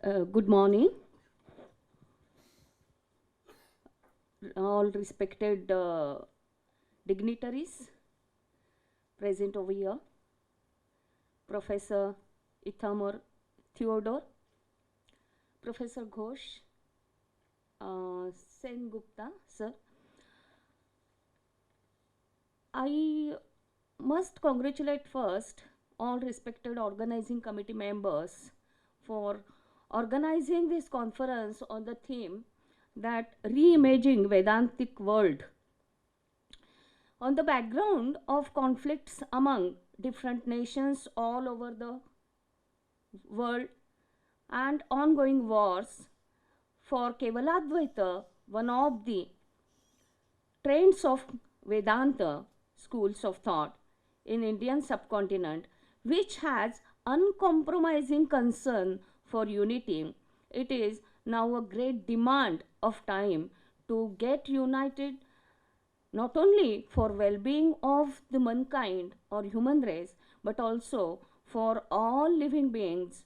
Good morning, all respected dignitaries present over here, Professor Ithamur Theodore, Professor Ghosh, Sen Gupta, sir. I must congratulate first all respected organizing committee members for organizing this conference on the theme that reimagining Vedantic world. On the background of conflicts among different nations all over the world and ongoing wars, for Kevaladvaita, one of the trends of Vedanta schools of thought in Indian subcontinent, which has uncompromising concern for unity, it is now a great demand of time to get united not only for well-being of the mankind or human race, but also for all living beings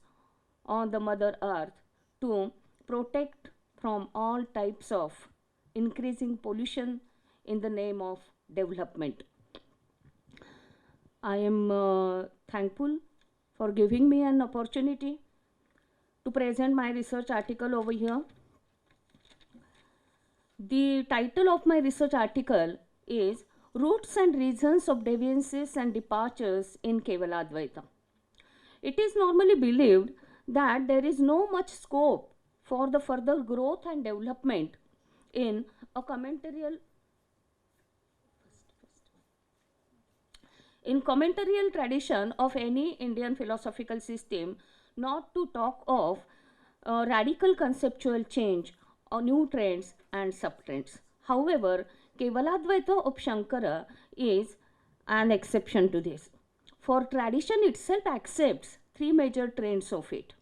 on the mother earth, to protect from all types of increasing pollution in the name of development. I am thankful for giving me an opportunity to present my research article over here. The title of my research article is Roots and Reasons of Deviances and Departures in Kevaladvaita. It is normally believed that there is no much scope for the further growth and development in a commentarial tradition of any Indian philosophical system, not to talk of radical conceptual change or new trends and subtrends. However, Kevaladvaita of Shankara is an exception to this. For tradition itself accepts three major trends of it.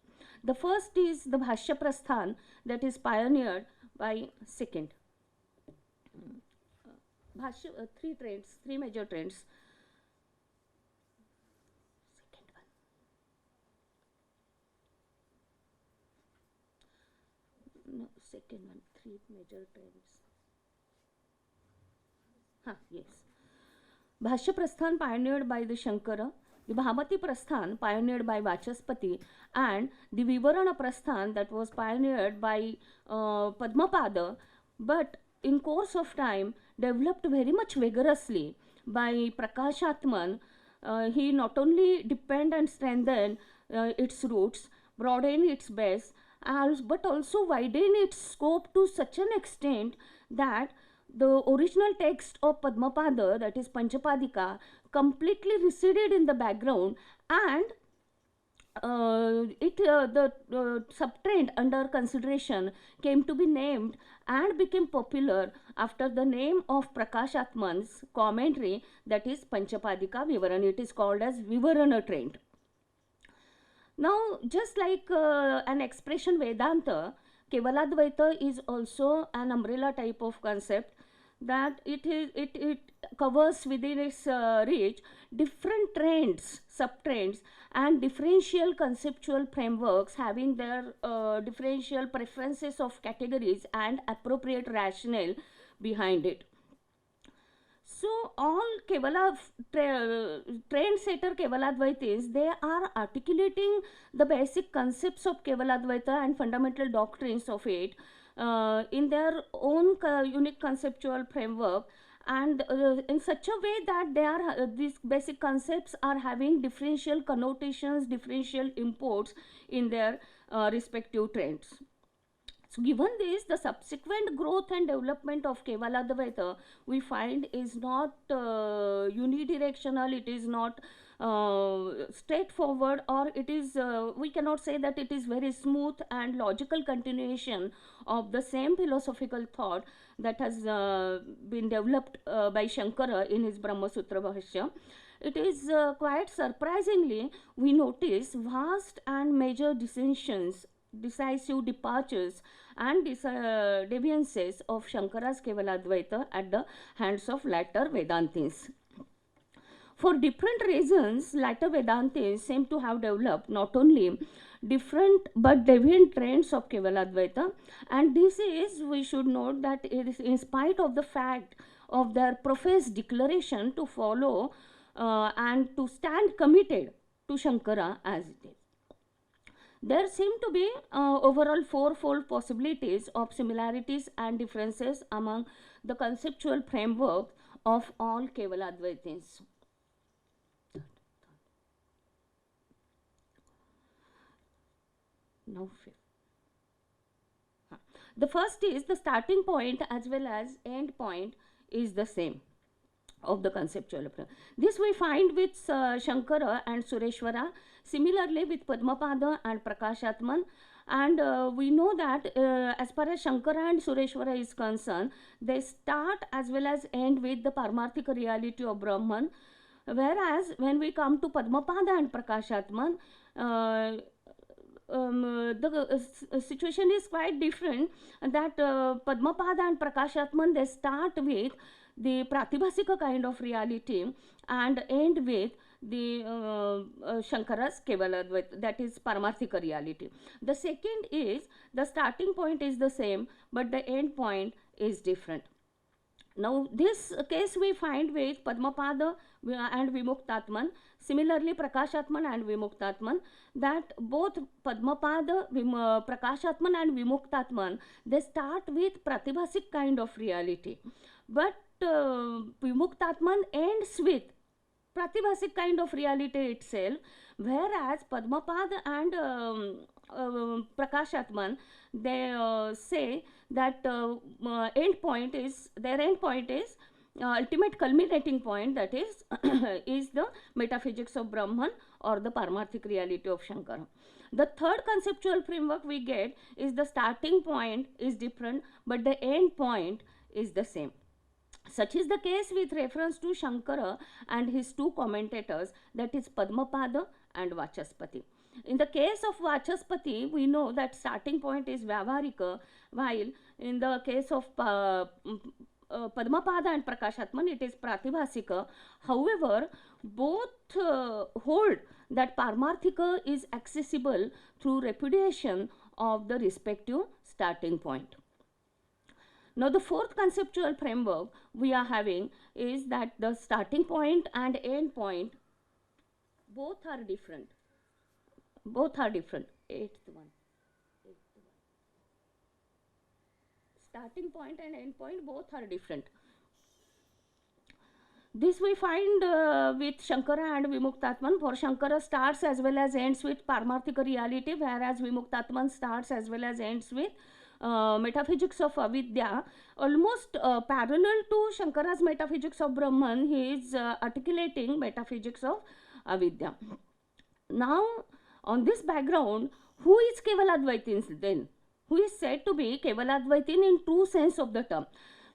The first is the Bhashya Prasthan, that is pioneered by three major trends. Three major trends. Yes. Bhashya Prasthan pioneered by the Shankara, the Bhamati Prasthan pioneered by Vachaspati, and the Vivarana Prasthan that was pioneered by Padmapada, but in course of time developed very much vigorously by Prakashatman. He not only deepened and strengthened its roots, broadened its base, but also widened its scope to such an extent that the original text of Padmapada, that is Panchapadika, completely receded in the background, and the subtrend under consideration came to be named and became popular after the name of Prakashatman's commentary, that is Panchapadika Vivarana. It is called as Vivarana trend. Now, just like an expression Vedanta, Kevaladvaita is also an umbrella type of concept, that it covers within its reach different trends, subtrends, and differential conceptual frameworks having their differential preferences of categories and appropriate rationale behind it. So all trendsetter Kevaladvaitis, they are articulating the basic concepts of Kevaladvaita and fundamental doctrines of it in their own unique conceptual framework, and in such a way that these basic concepts are having differential connotations, differential imports in their respective trends. So given this, the subsequent growth and development of Kevaladvaita we find is not unidirectional, it is not straightforward, or it is, we cannot say that it is very smooth and logical continuation of the same philosophical thought that has been developed by Shankara in his Brahma Sutra Bhashya. It is quite surprisingly, we notice vast and major dissensions, decisive departures, and deviances of Shankara's Kevaladvaita at the hands of latter Vedantis. For different reasons, latter Vedantis seem to have developed not only different but deviant trends of Kevaladvaita, and this is, we should note that it is in spite of the fact of their professed declaration to follow and to stand committed to Shankara as it is. There seem to be overall fourfold possibilities of similarities and differences among the conceptual framework of all Kevaladvaitins. Now, the first is the starting point as well as end point is the same of the conceptual approach. This we find with Shankara and Sureshwara, similarly with Padmapada and Prakashatman, and we know that as far as Shankara and Sureshwara is concerned, they start as well as end with the Paramarthika reality of Brahman, whereas when we come to Padmapada and Prakashatman, the situation is quite different, that Padmapada and Prakashatman, they start with the Pratibhasika kind of reality and end with the Shankara's Kevaladvaita, that is Paramarthika reality. The second is, the starting point is the same but the end point is different. Now, this case we find with Padmapada and Vimuktatman, similarly Prakashatman and Vimuktatman, that both Padmapada, Prakashatman and Vimuktatman, they start with Pratibhasik kind of reality, but Vimuktatman ends with Pratibhasik kind of reality itself, whereas Padmapada and Prakashatman, they say that their end point is ultimate culminating point, that is is the metaphysics of Brahman or the Paramarthik reality of Shankara. The third conceptual framework we get is the starting point is different but the end point is the same. Such is the case with reference to Shankara and his two commentators, that is Padmapada and Vachaspati. In the case of Vachaspati, we know that starting point is Vyavaharika, while in the case of Padmapada and Prakashatman, it is Pratibhasika. However, both hold that Paramarthika is accessible through repudiation of the respective starting point. Now, the fourth conceptual framework we are having is that the starting point and end point both are different. Both are different. Eighth one. Starting point and end point both are different. This we find with Shankara and Vimuktatman. For Shankara starts as well as ends with Paramarthika reality, whereas Vimuktatman starts as well as ends with metaphysics of avidya, almost parallel to Shankara's metaphysics of Brahman. He is articulating metaphysics of avidya. Now, on this background, who is Kevaladvaitin then? Who is said to be Kevaladvaitin in true sense of the term?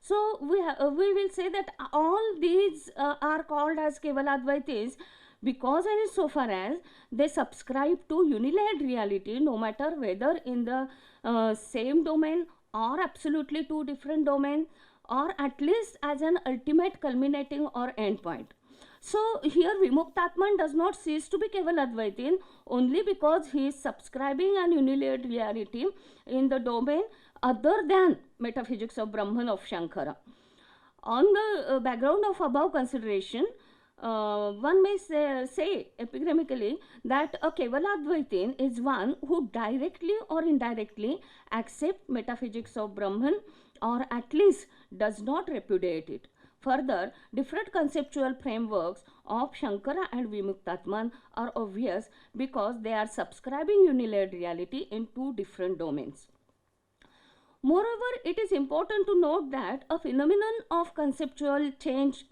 So, we will say that all these are called as Kevaladvaitins because and insofar as they subscribe to unilayered reality, no matter whether in the same domain or absolutely two different domains, or at least as an ultimate culminating or end point. So, here Vimuktatman does not cease to be Kevaladvaitin only because he is subscribing an unilayered reality in the domain other than metaphysics of Brahman of Shankara. On the background of above consideration, one may say epigrammically that a Kevaladvaitin is one who directly or indirectly accepts metaphysics of Brahman, or at least does not repudiate it. Further, different conceptual frameworks of Shankara and Vimuktatman are obvious because they are subscribing unilayered reality in two different domains. Moreover, it is important to note that a phenomenon of conceptual change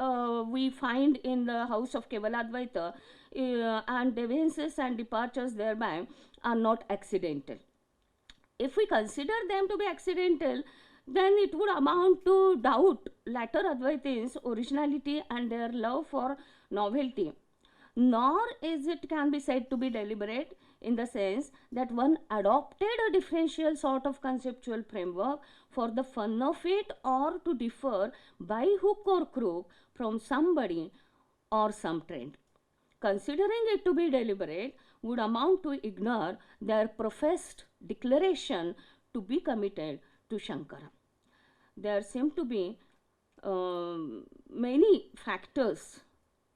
we find in the house of Kevaladvaita and deviances and departures thereby are not accidental. If we consider them to be accidental, then it would amount to doubt latter Advaitins' originality and their love for novelty. Nor is it can be said to be deliberate, in the sense that one adopted a differential sort of conceptual framework for the fun of it, or to differ by hook or crook from somebody or some trend. Considering it to be deliberate, would amount to ignore their professed declaration to be committed to Shankara. There seem to be many factors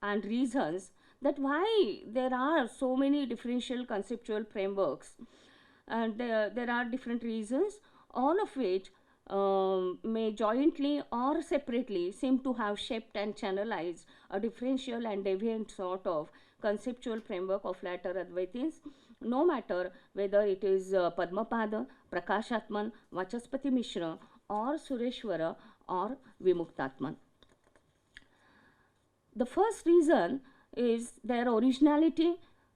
and reasons that why there are so many differential conceptual frameworks, and there are different reasons, all of which may jointly or separately seem to have shaped and channelized a differential and deviant sort of conceptual framework of latter Advaitins, no matter whether it is Padmapada, Prakashatman, Vachaspati Mishra, or Sureshwara, or Vimuktatman. The first reason is their originality,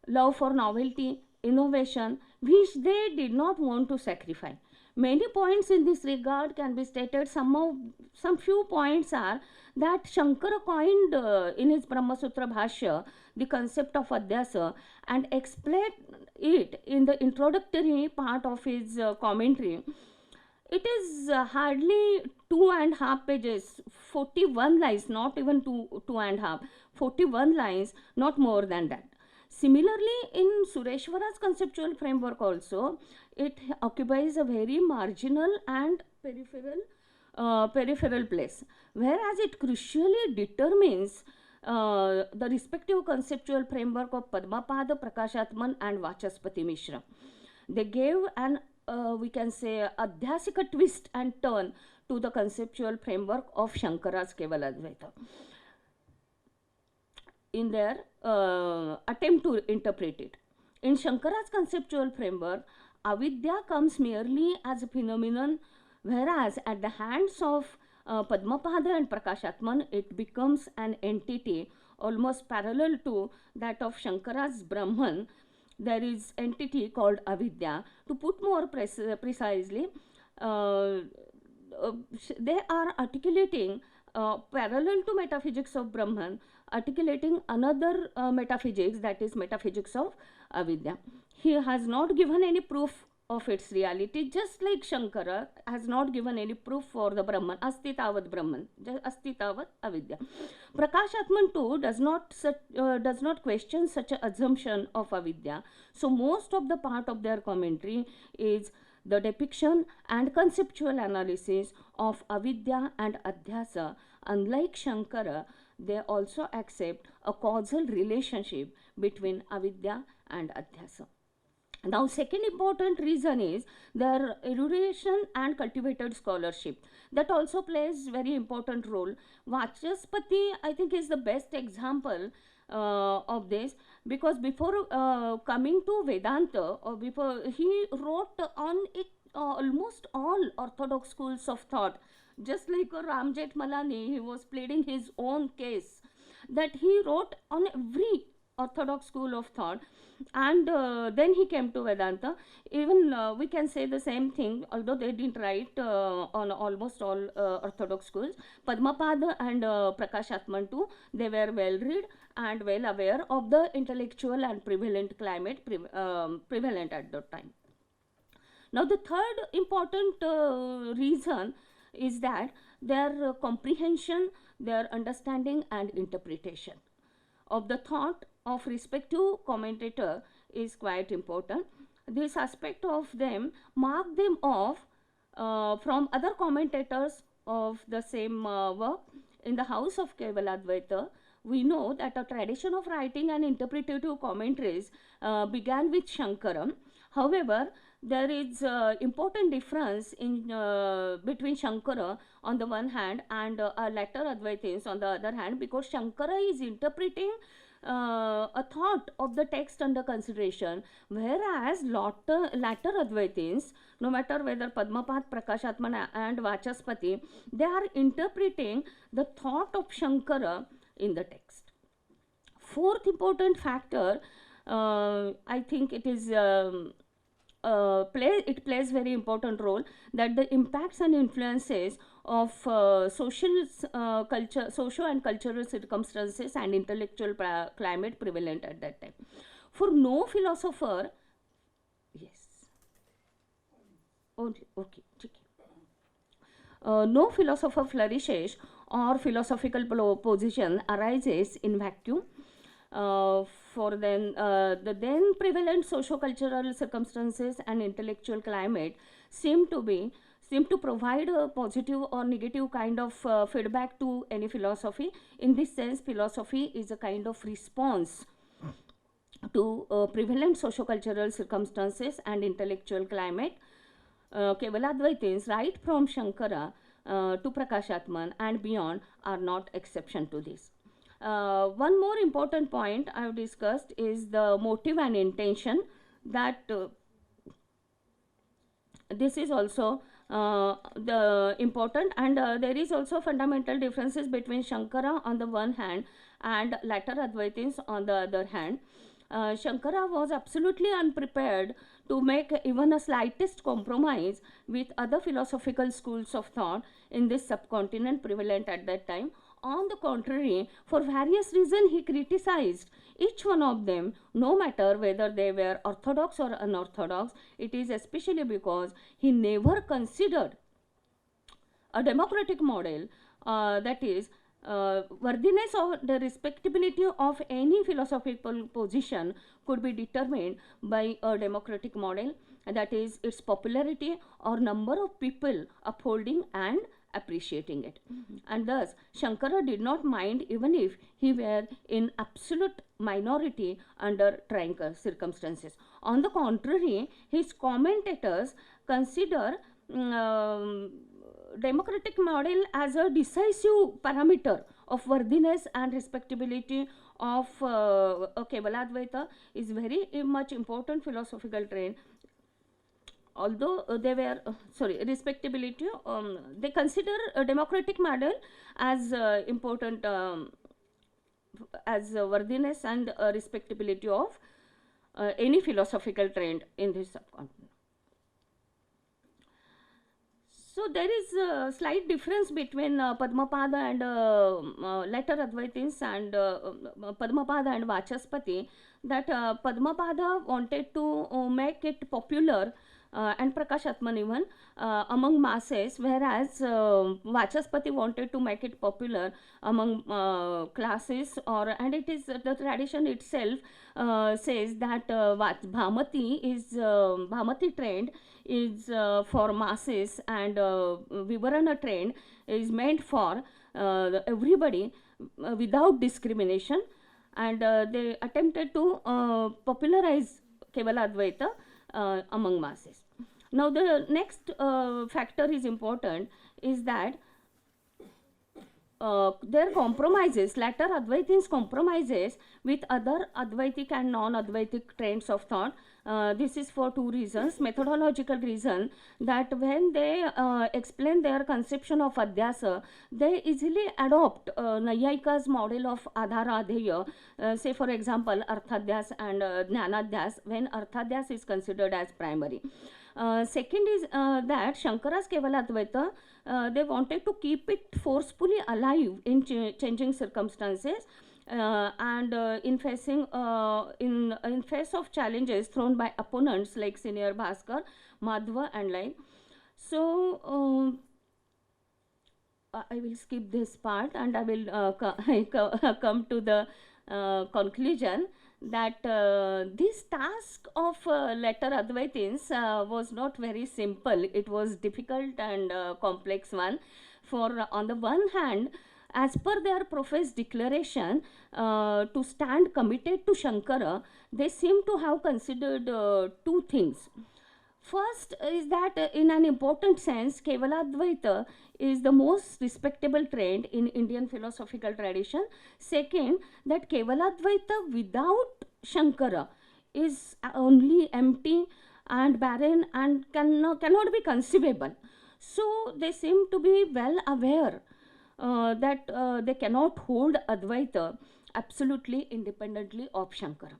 love for novelty, innovation, which they did not want to sacrifice. Many points in this regard can be stated. Some few points are that Shankara coined in his Brahma Sutra Bhashya the concept of Adhyasa and explained it in the introductory part of his commentary. It is hardly 2.5 pages, 41 lines, not even 2.5, 41 lines, not more than that. Similarly, in Sureshwara's conceptual framework also, it occupies a very marginal and peripheral place, whereas it crucially determines the respective conceptual framework of Padmapada, Prakashatman and Vachaspati Mishra. They gave an we can say adhyasika twist and turn to the conceptual framework of Shankara's Kevaladvaita in their attempt to interpret it. In Shankara's conceptual framework, avidya comes merely as a phenomenon, whereas at the hands of Padmapada and Prakashatman, it becomes an entity almost parallel to that of Shankara's Brahman. There is entity called avidya. To put more precisely, they are articulating parallel to metaphysics of Brahman, articulating another metaphysics, that is metaphysics of avidya. He has not given any proof of its reality, just like Shankara has not given any proof for the Brahman, asti tavat Brahman, asti tavat avidya. Prakashatman too does not question such an assumption of avidya. So most of the part of their commentary is the depiction and conceptual analysis of avidya and adhyasa. Unlike Shankara, they also accept a causal relationship between avidya and adhyasa. Now, second important reason is their erudition and cultivated scholarship. That also plays very important role. Vachaspati, I think, is the best example of this, because before coming to Vedanta, or before, he wrote on it almost all orthodox schools of thought. Just like Ram Jethmalani, he was pleading his own case, that he wrote on every orthodox school of thought, and then he came to Vedanta. Even we can say the same thing, although they didn't write on almost all orthodox schools. Padmapada and Prakashatman too, they were well read and well aware of the intellectual and prevalent climate prevalent at that time. Now, the third important reason is that their comprehension, their understanding and interpretation of the thought of respective commentator is quite important. This aspect of them mark them off from other commentators of the same work. In the house of Kevaladvaita, we know that a tradition of writing and interpretative commentaries began with Shankara. However, there is important difference in between Shankara on the one hand and latter Advaitins on the other hand, because Shankara is interpreting a thought of the text under consideration, whereas latter Advaitins, no matter whether Padmapada, Prakashatman and Vachaspati, they are interpreting the thought of Shankara in the text. Fourth important factor, I think it is it plays very important role, that the impacts and influences of socio and cultural circumstances and intellectual climate prevalent at that time. For no philosopher, yes, only, okay, no philosopher flourishes or philosophical position arises in vacuum. for the then prevalent socio-cultural circumstances and intellectual climate seem to provide a positive or negative kind of feedback to any philosophy. In this sense, philosophy is a kind of response to prevalent socio-cultural circumstances and intellectual climate. Kevaladvaitis, right from Shankara to Prakashatman and beyond, are not exception to this. One more important point I have discussed is the motive and intention, that this is also the important, and there is also fundamental differences between Shankara on the one hand and later Advaitis on the other hand. Shankara was absolutely unprepared to make even a slightest compromise with other philosophical schools of thought in this subcontinent prevalent at that time. On the contrary, for various reasons, he criticized each one of them, no matter whether they were orthodox or unorthodox. It is especially because he never considered a democratic model, that is, worthiness or the respectability of any philosophical position could be determined by a democratic model, that is, its popularity or number of people upholding and appreciating it. And thus, Shankara did not mind even if he were in absolute minority under trying circumstances. On the contrary, his commentators consider democratic model as a decisive parameter of worthiness and respectability of Kevaladvaita is very much important philosophical trend. Although they were respectability, they consider a democratic model as important as worthiness and respectability of any philosophical trend in this subcontinent. So there is a slight difference between Padmapada and later Advaitis and Padmapada and Vachaspati, that Padmapada wanted to make it popular and Prakashatman even among masses, whereas Vachaspati wanted to make it popular among classes, and it is the tradition itself says that Bhamati trend is for masses, and Vivarana trend is meant for everybody without discrimination, and they attempted to popularize Kevaladvaita among masses. Now the next factor is important, is that their compromises, later Advaitins compromises with other Advaitic and non-Advaitic trends of thought. This is for two reasons. Methodological reason, that when they explain their conception of Adhyasa, they easily adopt Nayayika's model of Adhara Adheya, say for example Arthadhyas and Jnanadhyas, when Arthadhyas is considered as primary. Second is that Shankara's Kevaladvaita, they wanted to keep it forcefully alive in changing circumstances, and in face of challenges thrown by opponents like Senior Bhaskar, Madhva and like. So I will skip this part, and I will come to the conclusion that this task of later Advaitins was not very simple. It was difficult and complex one. For on the one hand, as per their professed declaration to stand committed to Shankara, they seem to have considered two things. First is that in an important sense, Kevaladvaita is the most respectable trend in Indian philosophical tradition. Second, that Kevaladvaita without Shankara is only empty and barren and cannot be conceivable. So they seem to be well aware that they cannot hold Advaita absolutely independently of Shankara.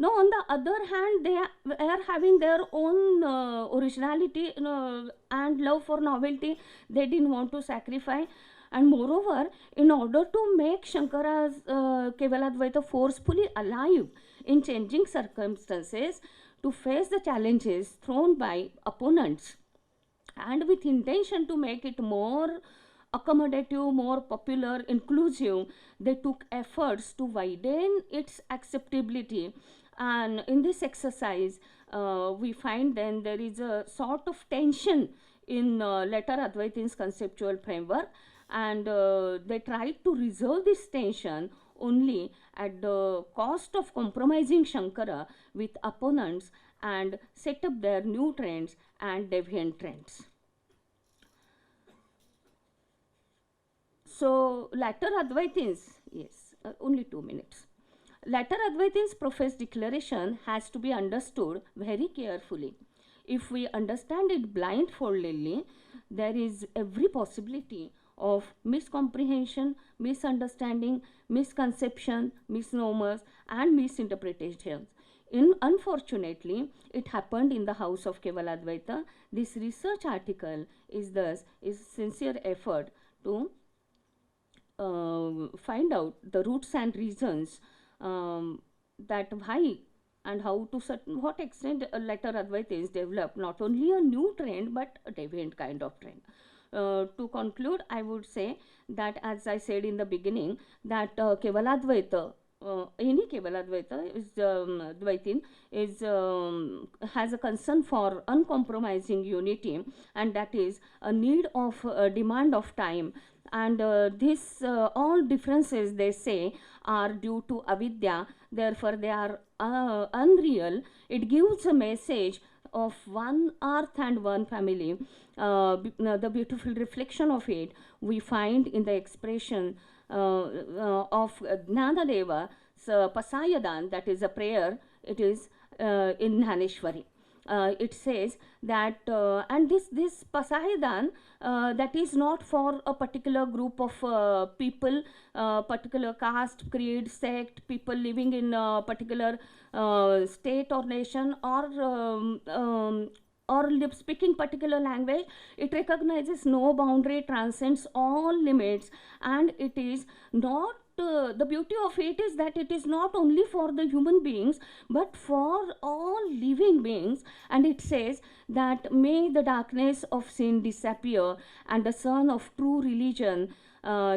Now, on the other hand, they are having their own originality and love for novelty. They didn't want to sacrifice. And moreover, in order to make Shankara's Kevaladvaita forcefully alive in changing circumstances, to face the challenges thrown by opponents, and with intention to make it more accommodative, more popular, inclusive. They took efforts to widen its acceptability. And in this exercise, we find then there is a sort of tension in later Advaitin's conceptual framework, and they tried to resolve this tension only at the cost of compromising Shankara with opponents and set up their new trends and deviant trends. So, later Advaitins, yes, only 2 minutes. Latter Advaitin's professed declaration has to be understood very carefully. If we understand it blindfoldedly, there is every possibility of miscomprehension, misunderstanding, misconception, misnomers, and misinterpretations. Unfortunately, it happened in the house of Kevaladvaita. This research article is thus a sincere effort to find out the roots and reasons that why and how to what extent later Advaita is developed not only a new trend but a deviant kind of trend. To conclude, I would say that, as I said in the beginning, that Kevaladvaita, any Kevaladvaita is Dvaitin is has a concern for uncompromising unity, and that is a need of demand of time. And this all differences, they say, are due to avidya, therefore they are unreal. It gives a message of one earth and one family. The beautiful reflection of it we find in the expression of Gnanadeva Pasayadan, that is a prayer. It is in Dhaneshwari. It says that and this Pasayadan, that is not for a particular group of people, particular caste, creed, sect, people living in a particular state or nation, or speaking particular language. It recognizes no boundary, transcends all limits, and it is not the beauty of it is that it is not only for the human beings but for all living beings. And it says that may the darkness of sin disappear and the sun of true religion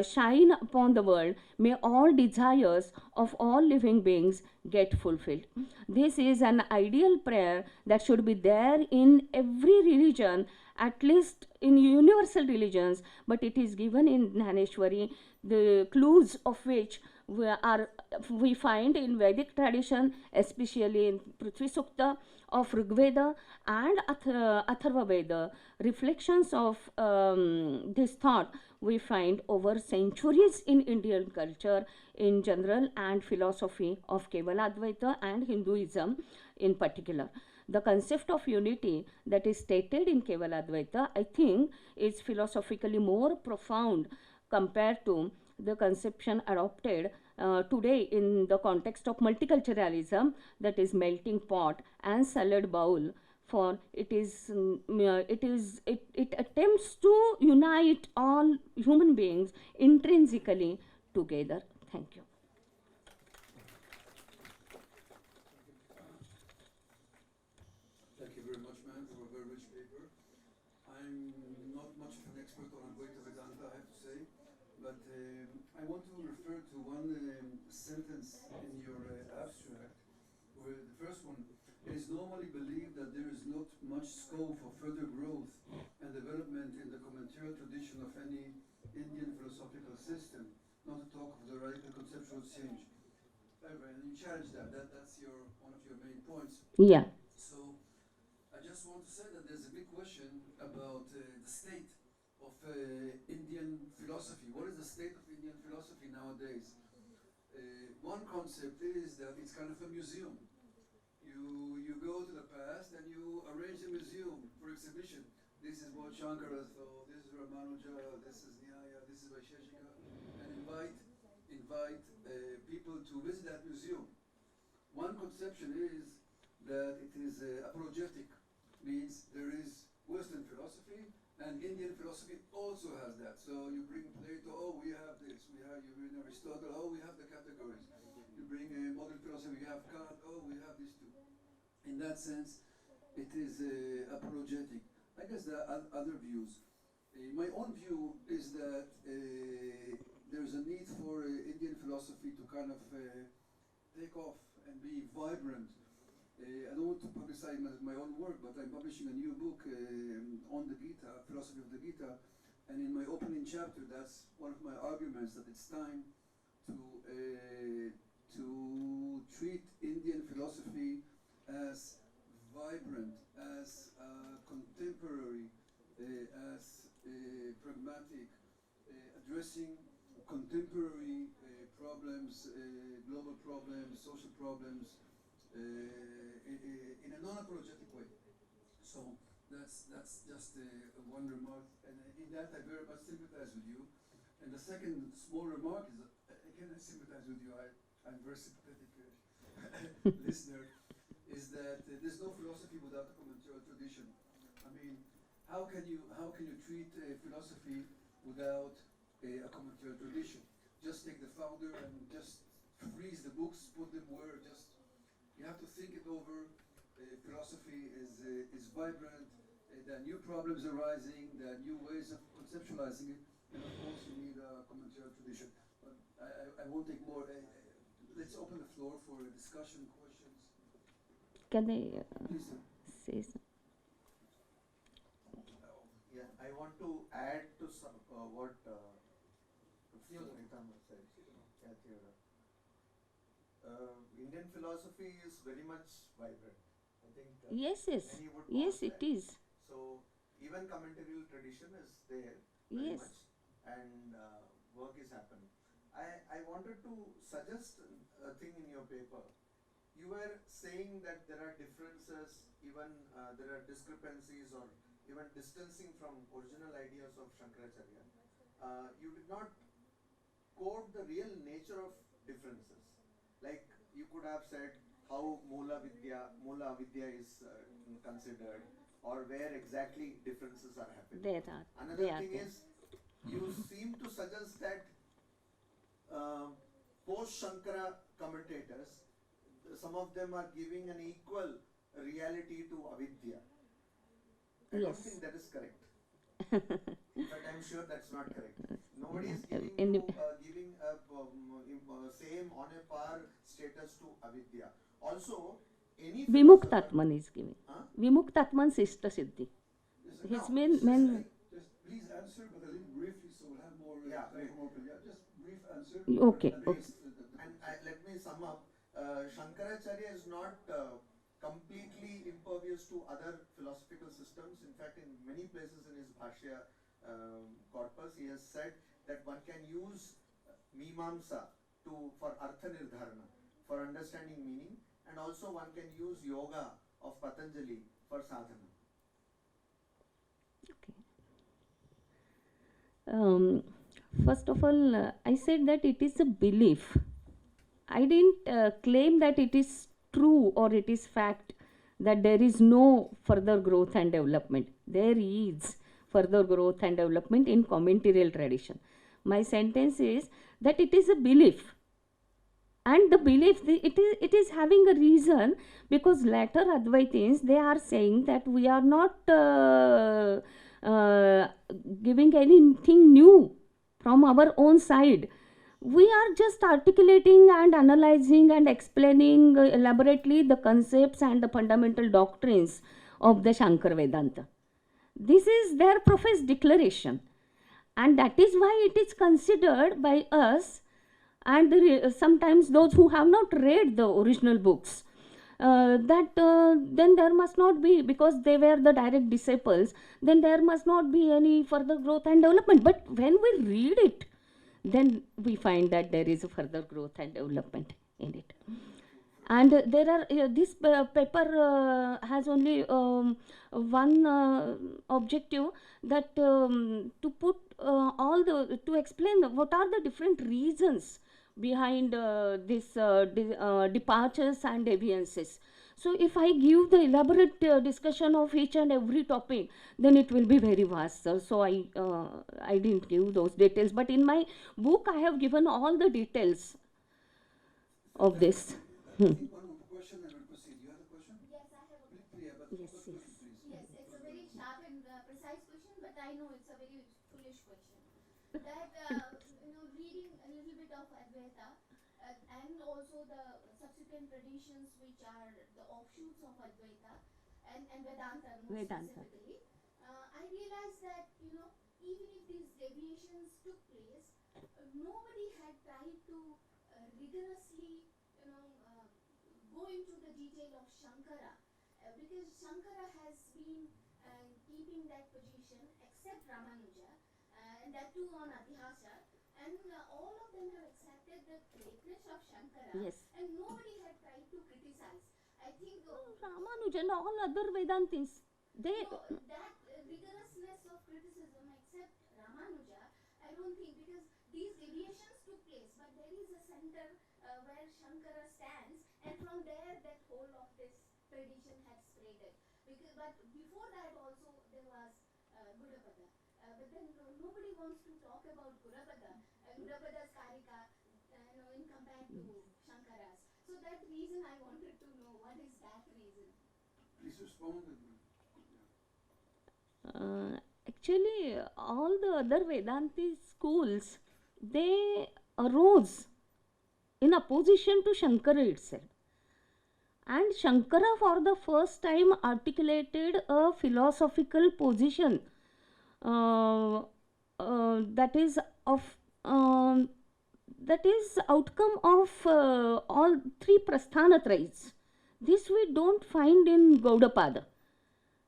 shine upon the world. May all desires of all living beings get fulfilled. This is an ideal prayer that should be there in every religion, at least in universal religions, but it is given in Dhaneshwari, the clues of which we find in Vedic tradition, especially in Prithvi Sukta of Rigveda and Atharva Veda. Reflections of this thought we find over centuries in Indian culture in general and philosophy of Kevaladvaita and Hinduism in particular. The concept of unity that is stated in Kevaladvaita, I think, is philosophically more profound compared to the conception adopted today in the context of multiculturalism, that is melting pot and salad bowl. For it attempts to unite all human beings intrinsically together. Thank you. Thank you very much, ma'am, for a very rich paper. I'm not much of an expert on Advaita Vedanta, I have to say, but I want to refer to one sentence in your abstract, where the first one, it is normally believed that there is not much scope for further growth and development in the commentarial tradition of any Indian philosophical system, not to talk of the radical conceptual change. And you challenge that. That's one of your main points. Yeah. So I just want to say that there's a big question about the state of Indian philosophy. What is the state of Indian philosophy nowadays? One concept is that it's kind of a museum. You go to the past and you arrange a museum for exhibition. This is what Shankara thought, this is Ramanuja, this is Nyaya, this is Vaisheshika, and invite people to visit that museum. One conception is that it is apologetic, means there is Western philosophy and Indian philosophy also has that. So you bring Plato, oh, we have this. You bring Aristotle, oh, we have the categories. You bring modern philosophy, you have Kant, oh, we have these two. In that sense, it is apologetic. I guess there are other views. My own view is that there's a need for Indian philosophy to kind of take off and be vibrant. I don't want to publicize my own work, but I'm publishing a new book on the Gita, philosophy of the Gita, and in my opening chapter, that's one of my arguments that it's time to treat Indian philosophy as vibrant, as contemporary, as pragmatic, addressing contemporary problems, global problems, social problems, in a non-apologetic way. So that's just one remark, and in that I very much sympathize with you. And the second small remark is, again, I sympathize with you. I'm very sympathetic listener. Is that there's no philosophy without a commentary tradition. I mean, how can you treat philosophy without a commentary tradition? Just take the founder and just freeze the books, put them where just you have to think it over. Philosophy is vibrant. There are new problems arising. There are new ways of conceptualizing it, and of course you need a commentary tradition. But I won't take more. Let's open the floor for discussion, questions. Can I say something? Yeah, I want to add to some what Theodore said. Indian philosophy is very much vibrant. I think Yes, many would yes, call it that. is. So even commentarial tradition is there very Yes. much, and work is happening. I wanted to suggest a thing in your paper. You were saying that there are differences, even there are discrepancies or even distancing from original ideas of Shankaracharya. You did not quote the real nature of differences. Like you could have said how Mula Avidya is considered, or where exactly differences are happening. There are. Another They are thing there. is, you seem to suggest that post-Shankara commentators, some of them are giving an equal reality to Avidya. I don't Yes. think that is correct. In fact, I'm sure that's not correct. Nobody is In giving the- giving a same on a par status to Avidya. Also, any philosopher. Vimuktatman is giving. Huh? Vimuktatman Sishta Siddhi. Listen, His No, main, just main like- just please answer, but a little briefly, so we'll have more Yeah, time right. for more. Yeah, just brief answer. Okay, and okay. And let me sum up. Shankaracharya is not completely impervious to other philosophical systems. In fact, in many places in his Bhashya corpus, he has said that one can use Mimamsa for Artha Nirdharana, for understanding meaning, and also one can use Yoga of Patanjali for sadhana. First of all, I said that it is a belief. I didn't claim that it is true or it is fact that there is no further growth and development. There is further growth and development in commentarial tradition. My sentence is that it is a belief, and the belief it is having a reason, because later Advaitins, they are saying that we are not giving anything new from our own side. We are just articulating and analyzing and explaining elaborately the concepts and the fundamental doctrines of the Shankar Vedanta. This is their professed declaration, and that is why it is considered by us and sometimes those who have not read the original books, that then there must not be, because they were the direct disciples, then there must not be any further growth and development. But when we read it, then we find that there is a further growth and development in it. And there are this paper has only one objective, that to put all the to explain what are the different reasons behind this departures and deviances. So if I give the elaborate discussion of each and every topic, then it will be very vast. So I didn't give those details, but in my book I have given all the details of this. I think one more question and we'll proceed. You have a question? Yes, I have a Please, but Yes, yes. please. yes. It's a very sharp and precise wise question, but I know it's a very foolish question. That reading a little bit of Advaita and also the subsequent traditions which are the offshoots of Advaita and Vedanta more Vedanta. specifically, I realized that even if these deviations took place, nobody had tried to rigorously go into the detail of Shankara, because Shankara has been keeping that position except Ramanuja, and that too on Adhyasa, and all of them have accepted the greatness of Shankara, Yes. and nobody had tried to criticize. I think Ramanuja and all other Vedantis, they that rigorousness of criticism except Ramanuja, I don't think, because these deviations took place, but there is a center where Shankara stands, and from there that whole of this tradition had spreaded. But before that also there was Gudapada. But then nobody wants to talk about Gudapada. Gudapada's Karika, in compared to Shankara's. So that reason I wanted to know, what is that reason? Please respond. actually all the other Vedanti schools, they arose in opposition to Shankara itself. And Shankara for the first time articulated a philosophical position that is of that is outcome of all three prasthanatrayas. This we don't find in Gaudapada.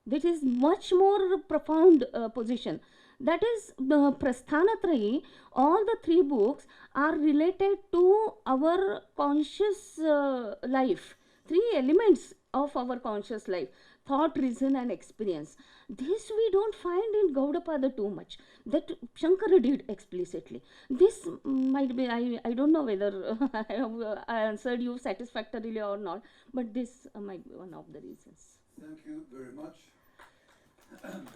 This is much more profound position. That is the Prasthanatrayi. All the three books are related to our conscious life. Three elements of our conscious life: thought, reason, and experience. This we don't find in Gaudapada too much. That Shankara did explicitly. This might be, I don't know whether I have answered you satisfactorily or not, but this might be one of the reasons. Thank you very much. And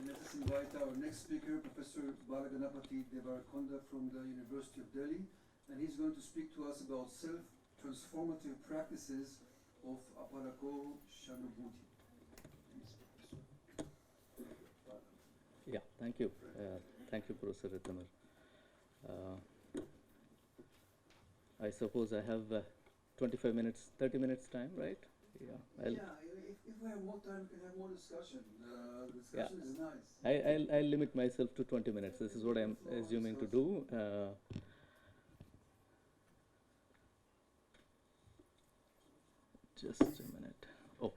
let us invite our next speaker, Professor Balaganapati Devarakonda from the University of Delhi, and he's going to speak to us about self-transformative practices of Aparako Shanubhuti. Yeah, thank you. Thank you, Professor Ritamar. I suppose I have 25 minutes, 30 minutes time, right? Yeah. If we have more time, we can have more discussion. Discussion is nice. I'll limit myself to 20 minutes. This is what I'm assuming to do. Just a minute. Oh,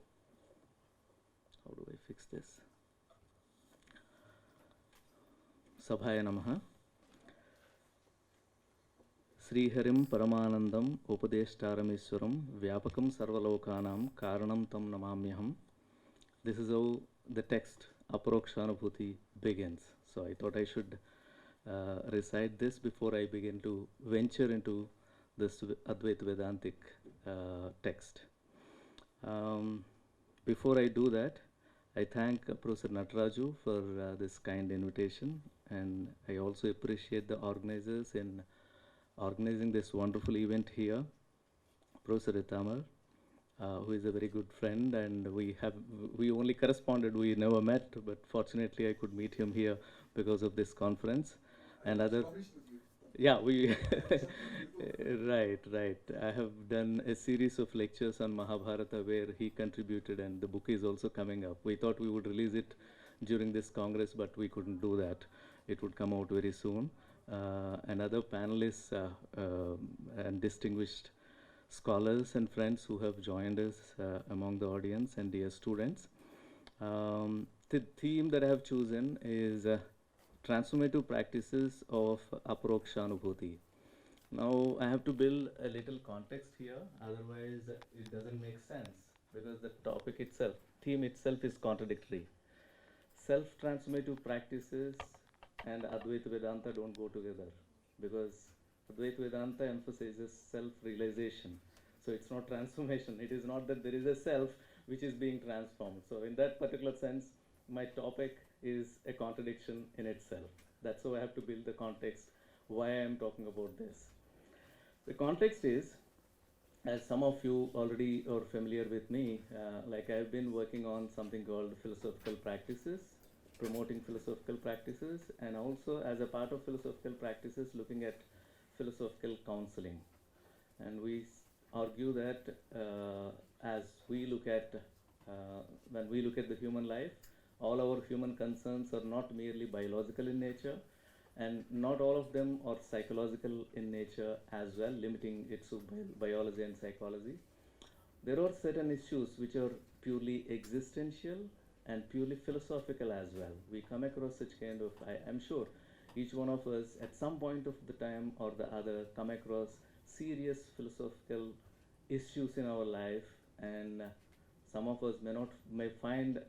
how do I fix this? Sabhaya Namaha. Sriharim Paramanandam Upadeshtarameswaram Vyapakam Sarvalokanam Karanam Tam Namamyaham. This is how the text Aparokshanubhuti begins. So I thought I should recite this before I begin to venture into this Advaita Vedantic text. Before I do that, I thank Professor Nataraju for this kind invitation, and I also appreciate the organizers in organizing this wonderful event here, Professor Ritamar, who is a very good friend, and we only corresponded, we never met, but fortunately I could meet him here because of this conference. And other, yeah, we right. I have done a series of lectures on Mahabharata where he contributed, and the book is also coming up. We thought we would release it during this Congress, but we couldn't do that. It would come out very soon. And other panelists and distinguished scholars and friends who have joined us among the audience, and dear students. The theme that I have chosen is transformative practices of Aparokshanubhuti. Now I have to build a little context here, otherwise it doesn't make sense, because the topic itself, theme itself is contradictory. Self-transformative practices and Advaita Vedanta don't go together, because Advaita Vedanta emphasizes self-realization. So it's not transformation. It is not that there is a self which is being transformed. So in that particular sense, my topic is a contradiction in itself. That's how I have to build the context, why I am talking about this. The context is, as some of you already are familiar with me, like I've been working on something called philosophical practices, promoting philosophical practices, and also as a part of philosophical practices looking at philosophical counseling. And we argue that as we look at when we look at the human life, all our human concerns are not merely biological in nature, and not all of them are psychological in nature as well, limiting it to biology and psychology. There are certain issues which are purely existential and purely philosophical as well. We come across such kind of, I'm sure each one of us at some point of the time or the other come across serious philosophical issues in our life, and some of us may find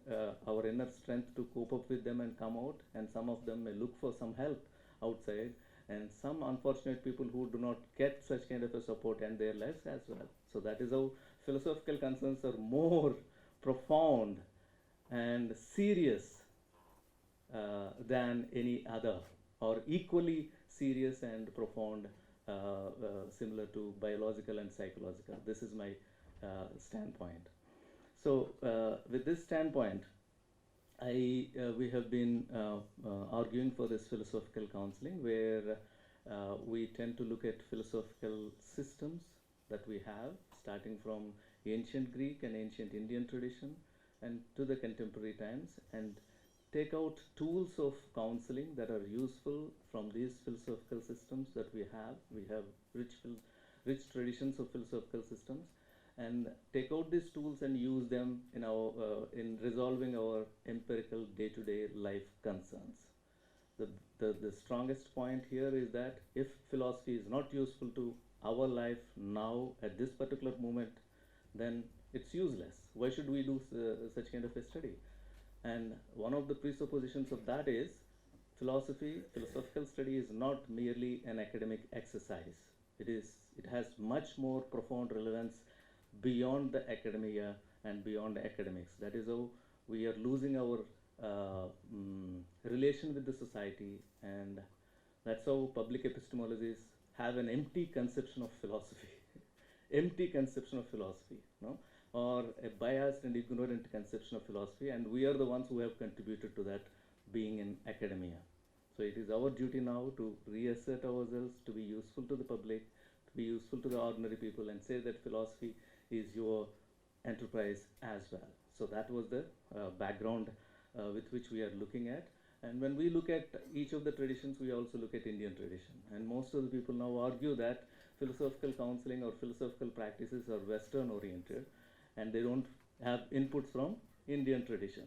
our inner strength to cope up with them and come out, and some of them may look for some help outside, and some unfortunate people who do not get such kind of a support in their lives as well. So that is how philosophical concerns are more profound and serious than any other, or equally serious and profound, similar to biological and psychological. This is my standpoint. So with this standpoint, we have been arguing for this philosophical counseling, where we tend to look at philosophical systems that we have, starting from ancient Greek and ancient Indian tradition and to the contemporary times, and take out tools of counseling that are useful from these philosophical systems that we have. We have rich traditions of philosophical systems, and take out these tools and use them in our in resolving our empirical day-to-day life concerns. The strongest point here is that if philosophy is not useful to our life now at this particular moment, then it's useless. Why should we do such kind of a study? And one of the presuppositions of that is philosophical study is not merely an academic exercise. It has much more profound relevance beyond the academia and beyond academics. That is how we are losing our relation with the society, and that's how public epistemologists have an empty conception of philosophy, empty conception of philosophy, no? Or a biased and ignorant conception of philosophy, and we are the ones who have contributed to that being in academia. So it is our duty now to reassert ourselves, to be useful to the public, to be useful to the ordinary people, and say that philosophy is your enterprise as well. So that was the background with which we are looking at. And when we look at each of the traditions, we also look at Indian tradition. And most of the people now argue that philosophical counseling or philosophical practices are Western oriented, and they don't have inputs from Indian tradition.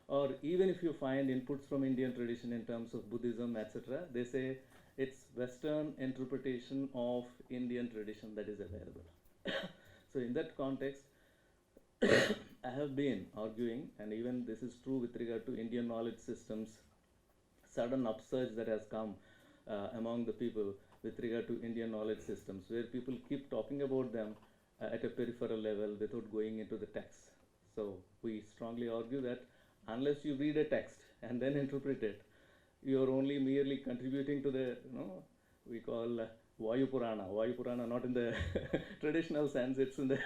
Or even if you find inputs from Indian tradition in terms of Buddhism, etc., they say it's Western interpretation of Indian tradition that is available. So in that context, I have been arguing, and even this is true with regard to Indian knowledge systems, sudden upsurge that has come among the people with regard to Indian knowledge systems, where people keep talking about them at a peripheral level without going into the text. So we strongly argue that unless you read a text and then interpret it, you are only merely contributing to the, we call Vayu Purana. Vayu Purana, not in the traditional sense, it's in the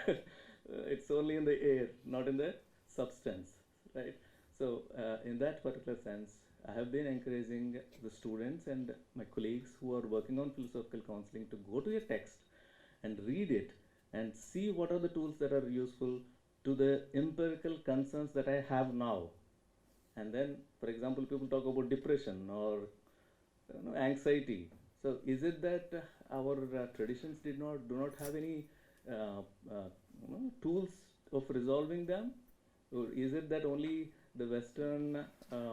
it's only in the air, not in the substance, right? So in that particular sense, I have been encouraging the students and my colleagues who are working on philosophical counseling to go to a text and read it and see what are the tools that are useful to the empirical concerns that I have now. And then, for example, people talk about depression or anxiety. So is it that our traditions do not have any tools of resolving them? Or is it that only the Western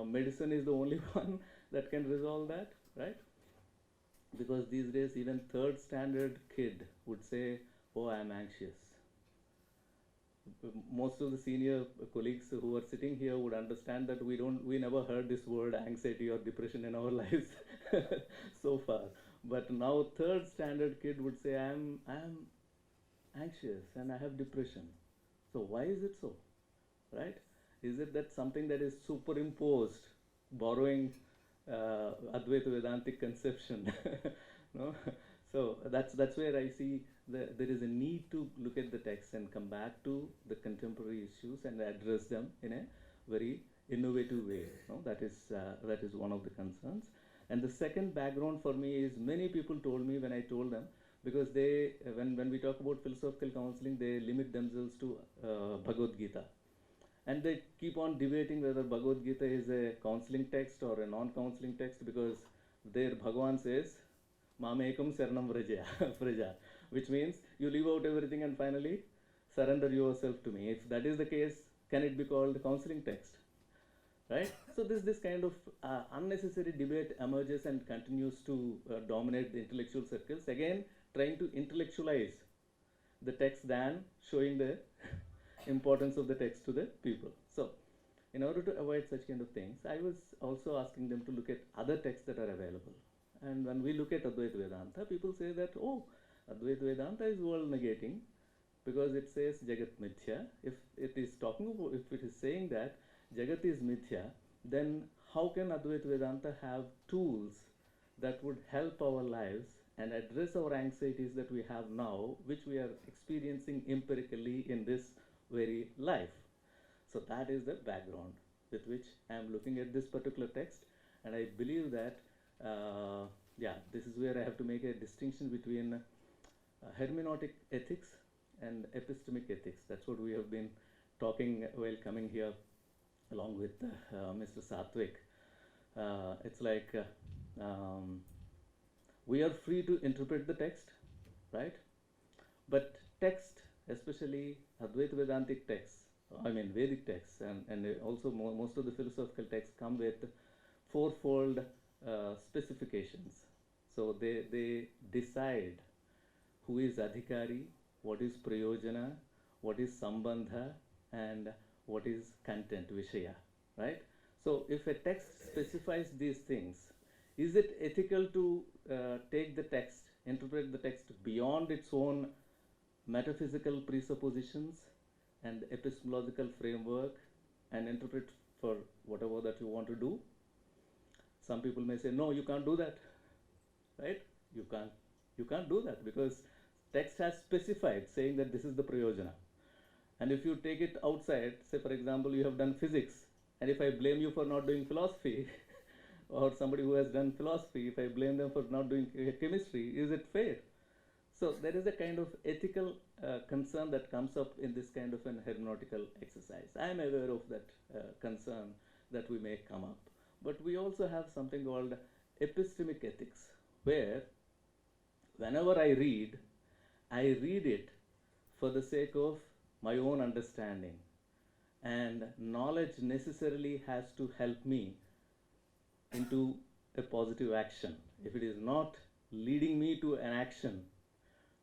medicine is the only one that can resolve that, right? Because these days even third standard kid would say, oh, I am anxious. Most of the senior colleagues who are sitting here would understand that we never heard this word anxiety or depression in our lives so far. But now third standard kid would say, I am anxious and I have depression. So why is it so, right? Is it that something that is superimposed, borrowing Advaita Vedantic conception? No? So that's where I see there is a need to look at the text and come back to the contemporary issues and address them in a very innovative way. No? That is one of the concerns. And the second background for me is many people told me when I told them, because they, when we talk about philosophical counseling, they limit themselves to Bhagavad Gita. And they keep on debating whether Bhagavad Gita is a counseling text or a non-counseling text, because there Bhagavan says, Mamekam Saranam Vraja, which means you leave out everything and finally surrender yourself to me. If that is the case, can it be called counseling text? Right? So this kind of unnecessary debate emerges and continues to dominate the intellectual circles, again trying to intellectualize the text than showing the importance of the text to the people. So in order to avoid such kind of things, I was also asking them to look at other texts that are available. And when we look at Advaita Vedanta, people say that, oh, Advaita Vedanta is world negating because it says Jagat Mithya. If it is talking about, if it is saying that Jagat is Mithya, then how can Advaita Vedanta have tools that would help our lives and address our anxieties that we have now, which we are experiencing empirically in this very life? So that is the background with which I am looking at this particular text, and I believe that this is where I have to make a distinction between hermeneutic ethics and epistemic ethics. That's what we have been talking while coming here along with Mr. Satvik. It's like we are free to interpret the text, right? But text, especially Advaita Vedantic texts, I mean Vedic texts, and also most of the philosophical texts come with fourfold specifications. So they decide who is Adhikari, what is Prayojana, what is Sambandha, and what is content, Vishaya, right? So if a text specifies these things, is it ethical to take the text, interpret the text beyond its own metaphysical presuppositions and epistemological framework and interpret for whatever that you want to do? Some people may say, no, you can't do that, right? You can't do that because text has specified saying that this is the prayojana. And if you take it outside, say for example, you have done physics, and if I blame you for not doing philosophy, or somebody who has done philosophy, if I blame them for not doing chemistry, is it fair? So there is a kind of ethical concern that comes up in this kind of an hermeneutical exercise. I am aware of that concern that we may come up. But we also have something called epistemic ethics, where whenever I read it for the sake of my own understanding, and knowledge necessarily has to help me into a positive action. If it is not leading me to an action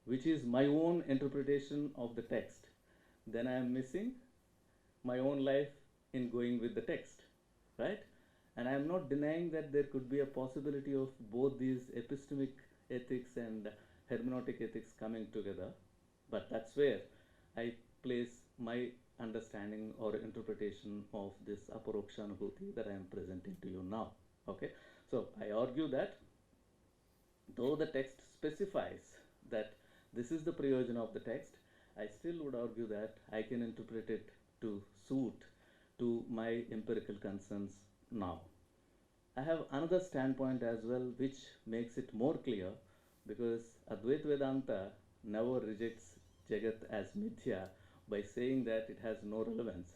which is my own interpretation of the text, then I am missing my own life in going with the text, right? And I am not denying that there could be a possibility of both these epistemic ethics and hermeneutic ethics coming together, but that's where I place my understanding or interpretation of this aparokshanubhuti that I am presenting to you now. Okay, so I argue that though the text specifies that this is the prayojana of the text, I still would argue that I can interpret it to suit to my empirical concerns now. I have another standpoint as well which makes it more clear, because Advaita Vedanta never rejects Jagat as Mithya by saying that it has no relevance.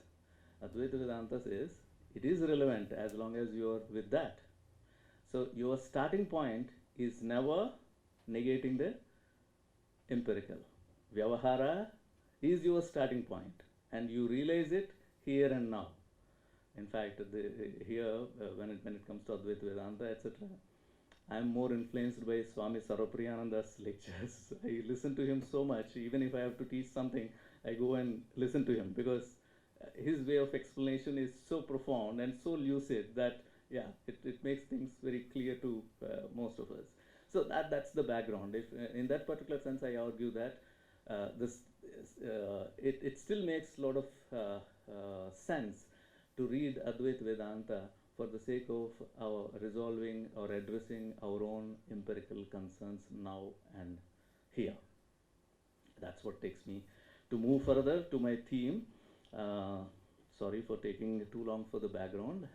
Advaita Vedanta says it is relevant as long as you are with that. So your starting point is never negating the empirical. Vyavahara is your starting point, and you realize it here and now. In fact, here when it comes to Advaita Vedanta, etc., I am more influenced by Swami Sarvapriyananda's lectures. I listen to him so much. Even if I have to teach something, I go and listen to him, because his way of explanation is so profound and so lucid that it makes things very clear to most of us. So that's the background. If in that particular sense, I argue that it still makes a lot of sense to read Advaita Vedanta for the sake of our resolving or addressing our own empirical concerns now and here. That's what takes me to move further to my theme. Sorry for taking too long for the background,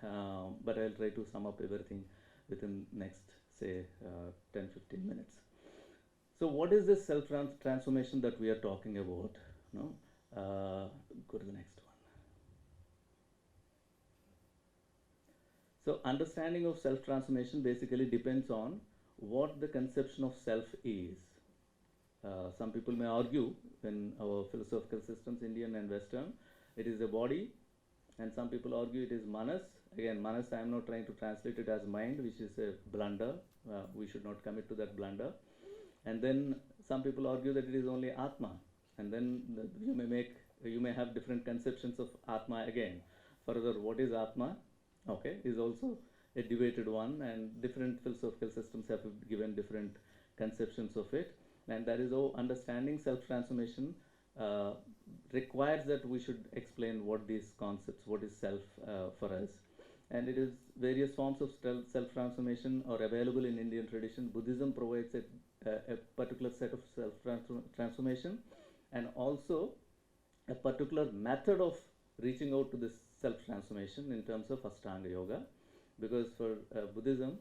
but I'll try to sum up everything within next, say, 10-15 minutes. So what is this self-transformation that we are talking about? No? Go to the next one. So understanding of self-transformation basically depends on what the conception of self is. Some people may argue in our philosophical systems, Indian and Western, it is a body, and some people argue it is manas. Again, manas, I am not trying to translate it as mind, which is a blunder. We should not commit to that blunder. And then some people argue that it is only Atma, and then you may have different conceptions of Atma again. Further, what is Atma? Okay, is also a debated one, and different philosophical systems have given different conceptions of it. And that is how understanding self-transformation requires that we should explain what these concepts, what is self for us. And it is various forms of self-transformation are available in Indian tradition. Buddhism provides a particular set of self-transformation, and also a particular method of reaching out to this self-transformation in terms of Ashtanga Yoga, because for Buddhism,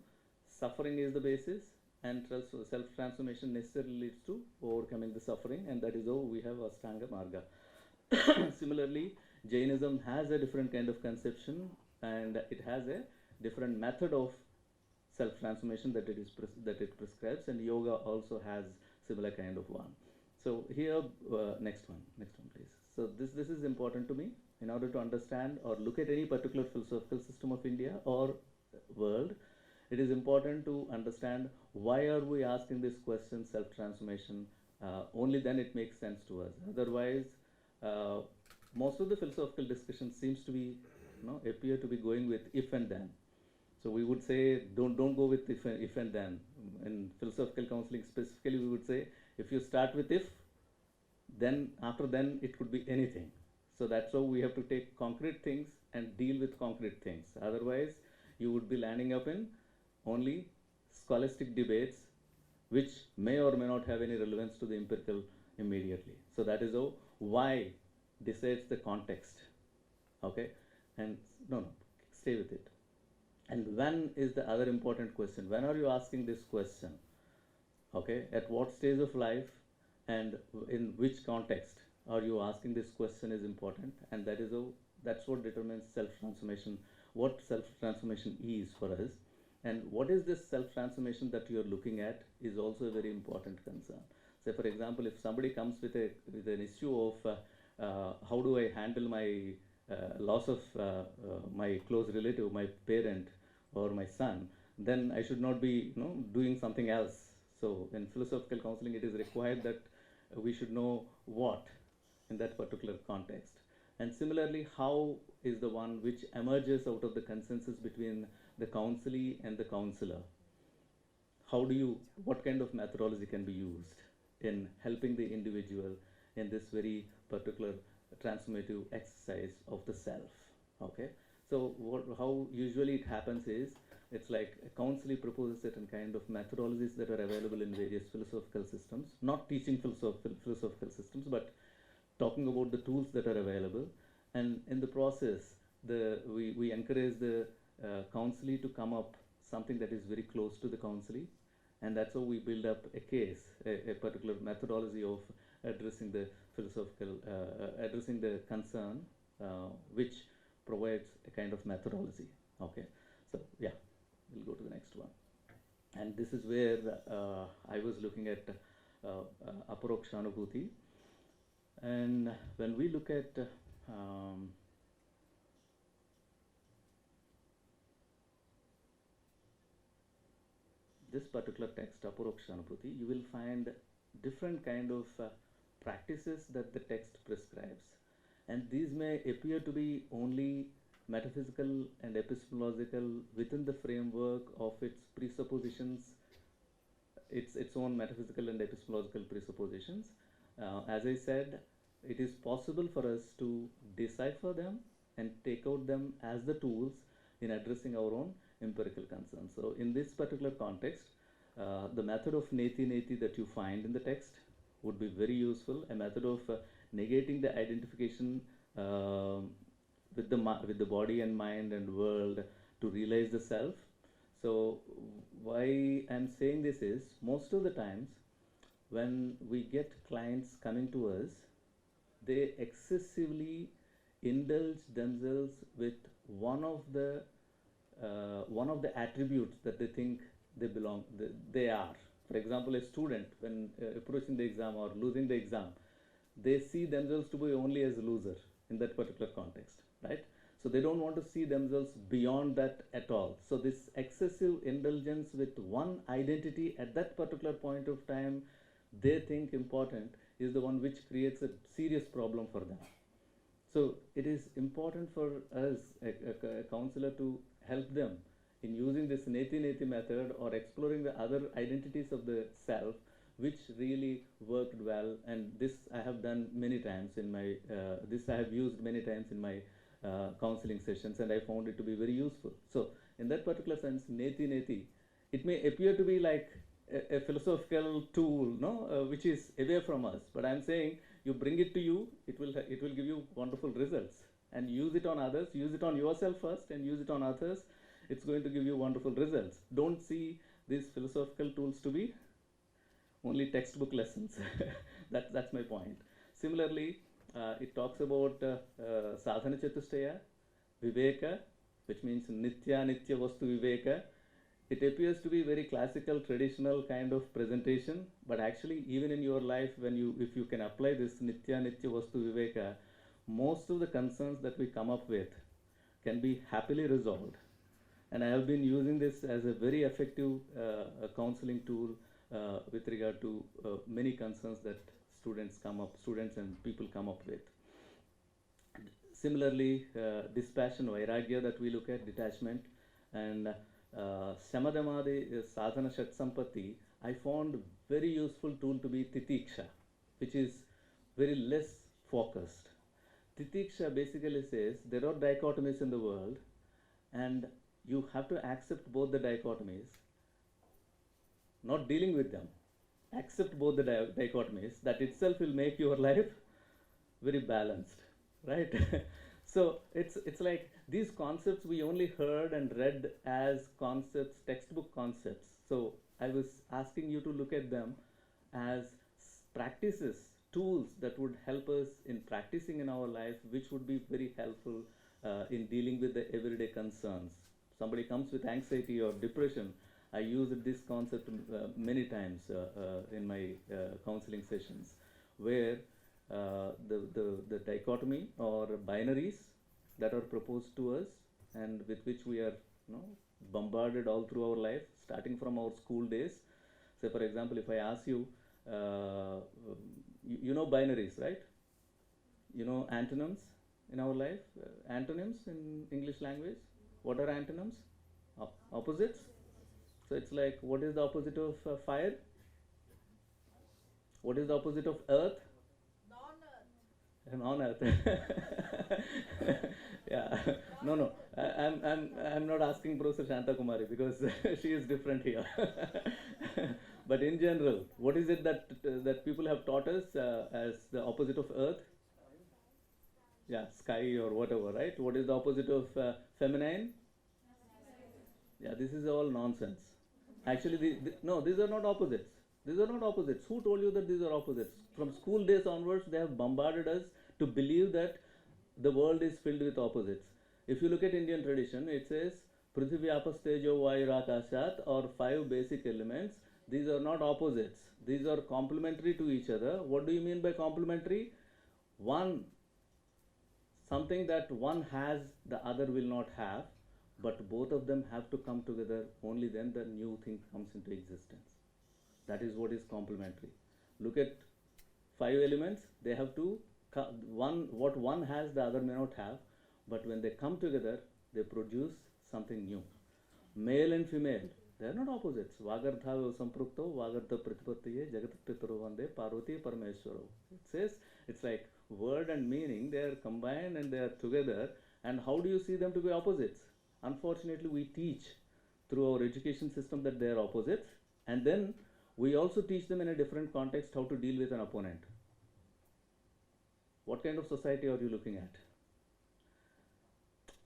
suffering is the basis, and self-transformation necessarily leads to overcoming the suffering, and that is how we have Ashtanga Marga. Similarly, Jainism has a different kind of conception, and it has a different method of self-transformation that it prescribes, and yoga also has similar kind of one. So here, next one please. So this is important to me in order to understand or look at any particular philosophical system of India or world. It is important to understand why are we asking this question, self-transformation. Only then it makes sense to us. Otherwise, most of the philosophical discussion seems to be, appear to be going with if and then. So we would say, don't go with if and then. In philosophical counseling specifically, we would say, if you start with if, then after then it could be anything. So that's how we have to take concrete things and deal with concrete things. Otherwise, you would be landing up in only scholastic debates, which may or may not have any relevance to the empirical immediately. So that is how why decides the context. Okay, and no, stay with it. And when is the other important question. When are you asking this question? Okay, at what stage of life and in which context are you asking this question is important, and that is how, that's what determines self-transformation, what self-transformation is for us. And what is this self-transformation that you are looking at is also a very important concern. Say, for example, if somebody comes with an issue of how do I handle my loss of my close relative, my parent or my son, then I should not be doing something else. So in philosophical counseling, it is required that we should know what in that particular context. And similarly, how is the one which emerges out of the consensus between the counselee and the counselor? What kind of methodology can be used in helping the individual in this very particular transformative exercise of the self? Okay, so how usually it happens is, it's like a counselee proposes certain kind of methodologies that are available in various philosophical systems, not teaching philosophical systems, but talking about the tools that are available. And in the process, we encourage the counselee to come up something that is very close to the counselee, and that's how we build up a case, a particular methodology of addressing the addressing the concern, which provides a kind of methodology. Okay, so yeah, we'll go to the next one. And this is where I was looking at aparokshanubhuti. And when we look at this particular text, aparokshanubhuti, you will find different kind of practices that the text prescribes. And these may appear to be only metaphysical and epistemological within the framework of its presuppositions, its own metaphysical and epistemological presuppositions. As I said, it is possible for us to decipher them and take out them as the tools in addressing our own empirical concerns. So in this particular context, the method of neti that you find in the text would be very useful, a method of negating the identification with the body and mind and world to realize the self. So why I'm saying this is, most of the times when we get clients coming to us, they excessively indulge themselves with one of the attributes that they think they are. For example, a student, when approaching the exam or losing the exam, they see themselves to be only as a loser in that particular context, right? So they don't want to see themselves beyond that at all. So this excessive indulgence with one identity at that particular point of time they think important is the one which creates a serious problem for them. So it is important for us, a counselor, to help them in using this Neti Neti method or exploring the other identities of the self, which really worked well. And this I have done many times in my, this I have used many times in my counseling sessions, and I found it to be very useful. So in that particular sense, Neti Neti, it may appear to be like a philosophical tool, no, which is away from us. But I'm saying, you bring it to you, it will give you wonderful results. And use it on others, use it on yourself first, and use it on others. It's going to give you wonderful results. Don't see these philosophical tools to be only textbook lessons. That's my point. Similarly, it talks about sadhana chatushtaya, viveka, which means nitya nitya vastu viveka. It appears to be very classical, traditional kind of presentation, but actually, even in your life, if you can apply this nitya nitya vastu viveka, most of the concerns that we come up with can be happily resolved. And I have been using this as a very effective counseling tool with regard to many concerns that students and people come up with. Similarly, dispassion, vairagya that we look at, detachment, and Shamadamadi sadhana shat sampatti, I found very useful tool to be titiksha, which is very less focused. Titiksha basically says there are dichotomies in the world, and you have to accept both the dichotomies, not dealing with them. Accept both the dichotomies. That itself will make your life very balanced, right? So it's like these concepts we only heard and read as concepts, textbook concepts. So I was asking you to look at them as practices, tools that would help us in practicing in our life, which would be very helpful in dealing with the everyday concerns. Somebody comes with anxiety or depression, I used this concept many times in my counseling sessions, where the dichotomy or binaries that are proposed to us and with which we are bombarded all through our life, starting from our school days. Say, for example, if I ask you, you know binaries, right? You know antonyms in our life, antonyms in English language. What are antonyms? Opposites. So it's like, what is the opposite of fire? What is the opposite of earth? Non-earth. Yeah. No. I'm not asking Professor Shanta Kumari because she is different here. But in general, what is it that people have taught us as the opposite of earth? Yeah, sky or whatever, right? What is the opposite of feminine? Yeah, this is all nonsense. Actually, no, these are not opposites. These are not opposites. Who told you that these are opposites? From school days onwards, they have bombarded us to believe that the world is filled with opposites. If you look at Indian tradition, it says Prithvi Apas Tejo Vayu Akashat, or 5 basic elements. These are not opposites. These are complementary to each other. What do you mean by complementary? Something that one has, the other will not have, but both of them have to come together. Only then the new thing comes into existence. That is what is complementary. Look at 5 elements. They have to what one has, the other may not have, but when they come together, they produce something new. Male and female, they are not opposites. Vagardha samprukto vagardha pratipattiye jagat pitaro vande parvati parameshwaro. It says, it's like word and meaning, they are combined and they are together. And how do you see them to be opposites? Unfortunately, we teach through our education system that they are opposites, and then we also teach them in a different context how to deal with an opponent. What kind of society are you looking at?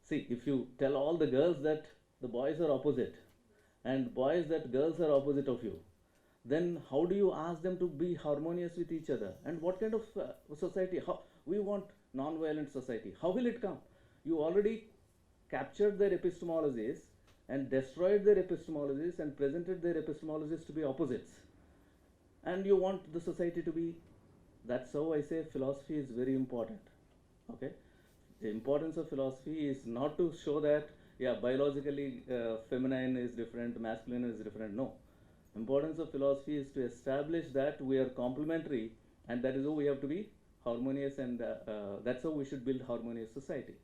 See, if you tell all the girls that the boys are opposite and boys that girls are opposite of you, then how do you ask them to be harmonious with each other? And what kind of society? How we want non-violent society? How will it come? You already captured their epistemologies and destroyed their epistemologies and presented their epistemologies to be opposites. And you want the society to be. That's how I say philosophy is very important. Okay, the importance of philosophy is not to show that biologically feminine is different, masculine is different. No, importance of philosophy is to establish that we are complementary, and that is how we have to be harmonious, and that's how we should build harmonious society.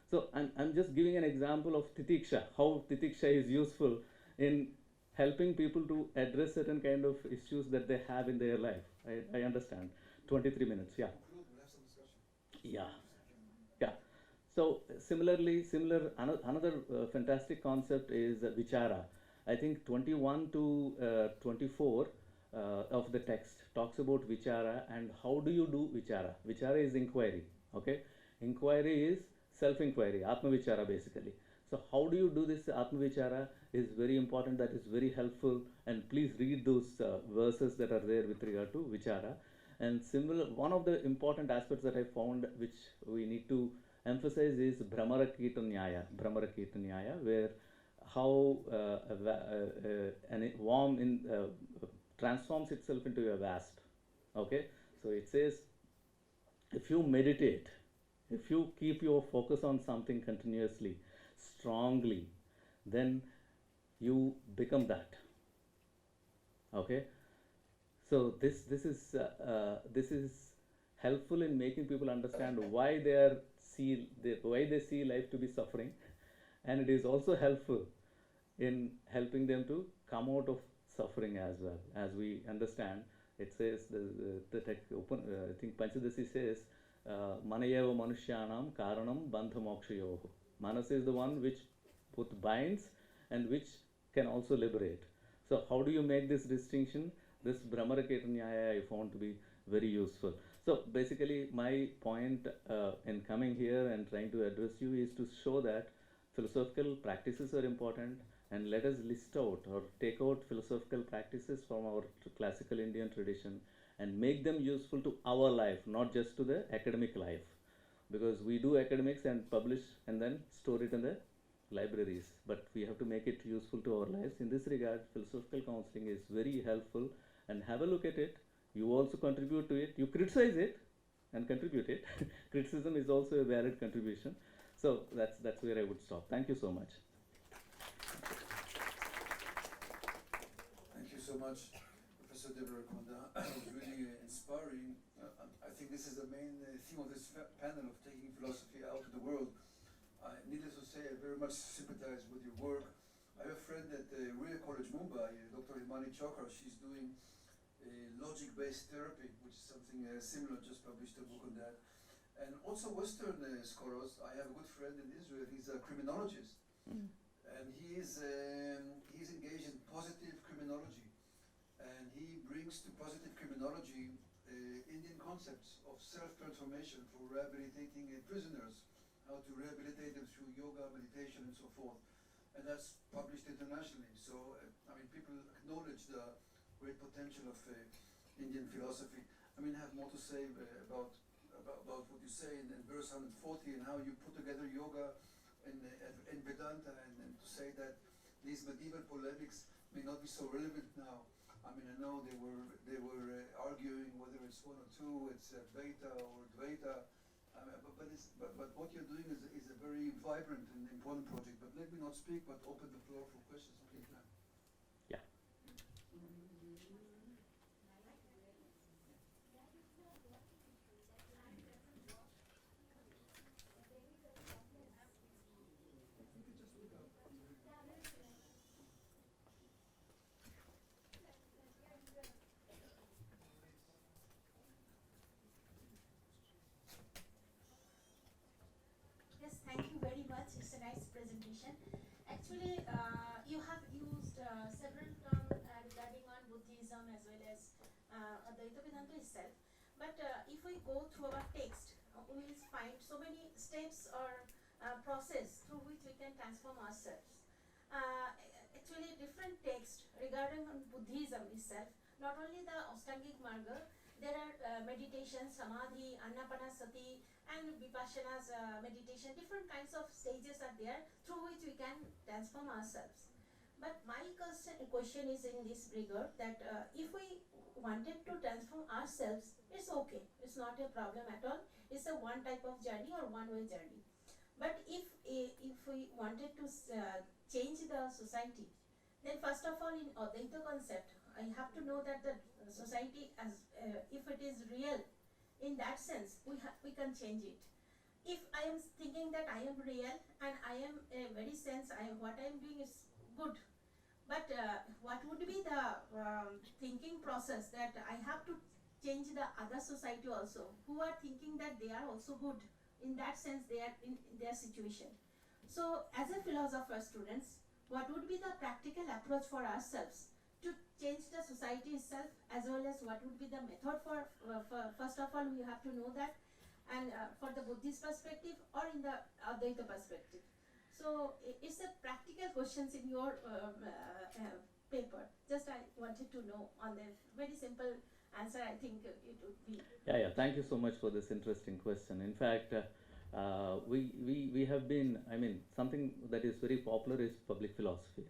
So I'm just giving an example of titiksha, how titiksha is useful in helping people to address certain kind of issues that they have in their life. I understand. 23 minutes, yeah. Conclude, we'll have some discussion. Yeah. Yeah. So similar another fantastic concept is vichara. I think 21 to 24 of the text talks about vichara and how do you do vichara. Vichara is inquiry. Okay, inquiry is self-inquiry, atma vichara basically. So how do you do this atma vichara is very important. That is very helpful. And please read those verses that are there with regard to vichara. And similar, one of the important aspects that I found which we need to emphasize is Brahmara Kirtan Nyaya, where how an worm transforms itself into a wasp. Okay, so it says, if you meditate, if you keep your focus on something continuously, strongly, then you become that. Okay, so this is helpful in making people understand why they see life to be suffering, and it is also helpful in helping them to come out of suffering as well. As we understand, it says the I think Panchadasi says, Manayeva Manushyanam Karanam Bandha Mokshayoho. Manas is the one which both binds and which can also liberate. So how do you make this distinction? This Brahmara Nyaya I found to be very useful. So basically my point in coming here and trying to address you is to show that philosophical practices are important, and let us list out or take out philosophical practices from our classical Indian tradition and make them useful to our life, not just to the academic life. Because we do academics and publish and then store it in the libraries, but we have to make it useful to our lives. In this regard, philosophical counseling is very helpful, and have a look at it. You also contribute to it, you criticize it and contribute it. Criticism is also a valid contribution. So that's where I would stop. Thank you so much. Thank you so much, Professor Devarakonda. It was really inspiring. I think this is the main theme of this panel, of taking philosophy out to the world. Needless to say, I very much sympathize with your work. I have a friend at Royal College Mumbai, Dr. Himani Chokra. She's doing logic-based therapy, which is something similar, just published a book on that. And also Western scholars. I have a good friend in Israel, he's a criminologist. And he's engaged in positive criminology. And he brings to positive criminology Indian concepts of self-transformation for rehabilitating prisoners, how to rehabilitate them through yoga, meditation, and so forth. And that's published internationally. So, people acknowledge the great potential of Indian philosophy. I have more to say about what you say in verse 140 and how you put together yoga and Vedanta, and to say that these medieval polemics may not be so relevant now. I know they were arguing whether it's one or two, it's beta or dvaita, but what you're doing is a very vibrant and important project. But let me not speak, but open the floor for questions, please, ma'am. Yeah. Yes, thank you very much. It's a nice presentation. Actually, you have used several terms regarding on Buddhism as well as Advaita Vedanta itself. But if we go through our text, we will find so many steps or process through which we can transform ourselves. Actually, different texts regarding Buddhism itself, not only the Ashtangic Marga, there are meditation, Samadhi, Anapanasati, and Vipassana's meditation. Different kinds of stages are there through which we can transform ourselves. But my question is in this regard that if we wanted to transform ourselves, it's okay. It's not a problem at all. It's a one type of journey or one-way journey. But if we wanted to change the society, then first of all in Advaita concept, I have to know that the society, as if it is real, in that sense, we can change it. If I am thinking that I am real and I am a very sense, what I am doing is good, but what would be the thinking process that I have to change the other society also, who are thinking that they are also good, in that sense they are in their situation. So as a philosopher students, what would be the practical approach for ourselves to change the society itself, as well as what would be the method for first of all we have to know that, and for the Buddhist perspective or in the Advaita perspective. So it's a practical questions in your paper. Just I wanted to know on the very simple answer. I think it would be. Yeah. Thank you so much for this interesting question. In fact, we have been, I mean, something that is very popular is public philosophy.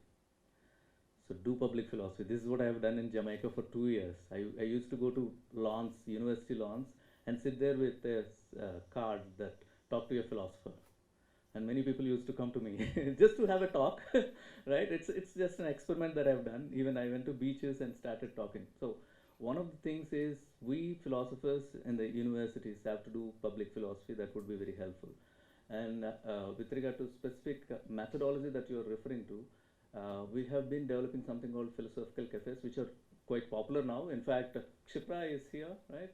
So do public philosophy. This is what I have done in Jamaica for 2 years. I used to go to lawns, university lawns, and sit there with a card that talk to a philosopher. And many people used to come to me just to have a talk, right? It's just an experiment that I've done. Even I went to beaches and started talking. So one of the things is we philosophers in the universities have to do public philosophy. That would be very helpful. And with regard to specific methodology that you are referring to, we have been developing something called philosophical cafes, which are quite popular now. In fact, Shri is here, right?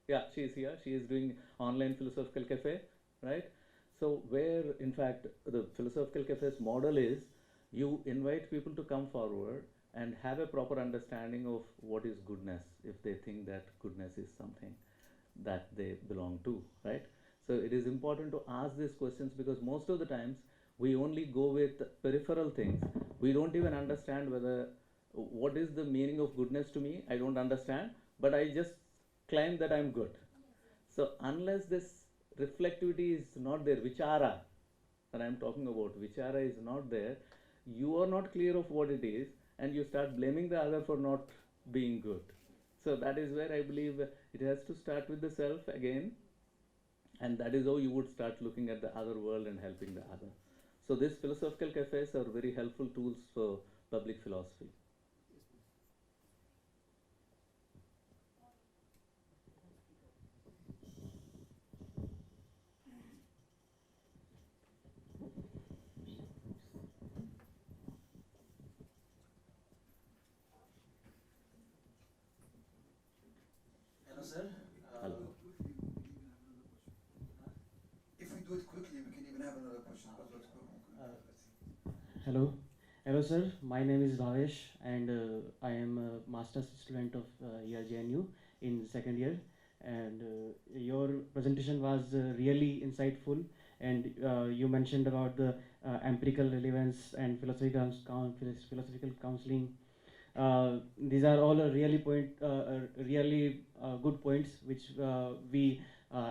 Yeah, she is here. She is doing online philosophical cafe, right? So where, in fact, the philosophical cafe's model is you invite people to come forward and have a proper understanding of what is goodness, if they think that goodness is something that they belong to, right? So it is important to ask these questions, because most of the times we only go with peripheral things. We don't even understand whether what is the meaning of goodness to me. I don't understand, but I just claim that I'm good. So unless this reflectivity is not there, vichara that I'm talking about, vichara is not there, you are not clear of what it is, and you start blaming the other for not being good. So that is where I believe it has to start with the self again, and that is how you would start looking at the other world and helping the other. So these philosophical cafes are very helpful tools for public philosophy. Hello, sir. Hello. If we do it quickly, we can even have another question. But let's go. Hello, sir. My name is Bhavesh, and I am a master's student of here JNU in second year. And your presentation was really insightful, and you mentioned about the empirical relevance and philosophical counseling. These are all really good points which we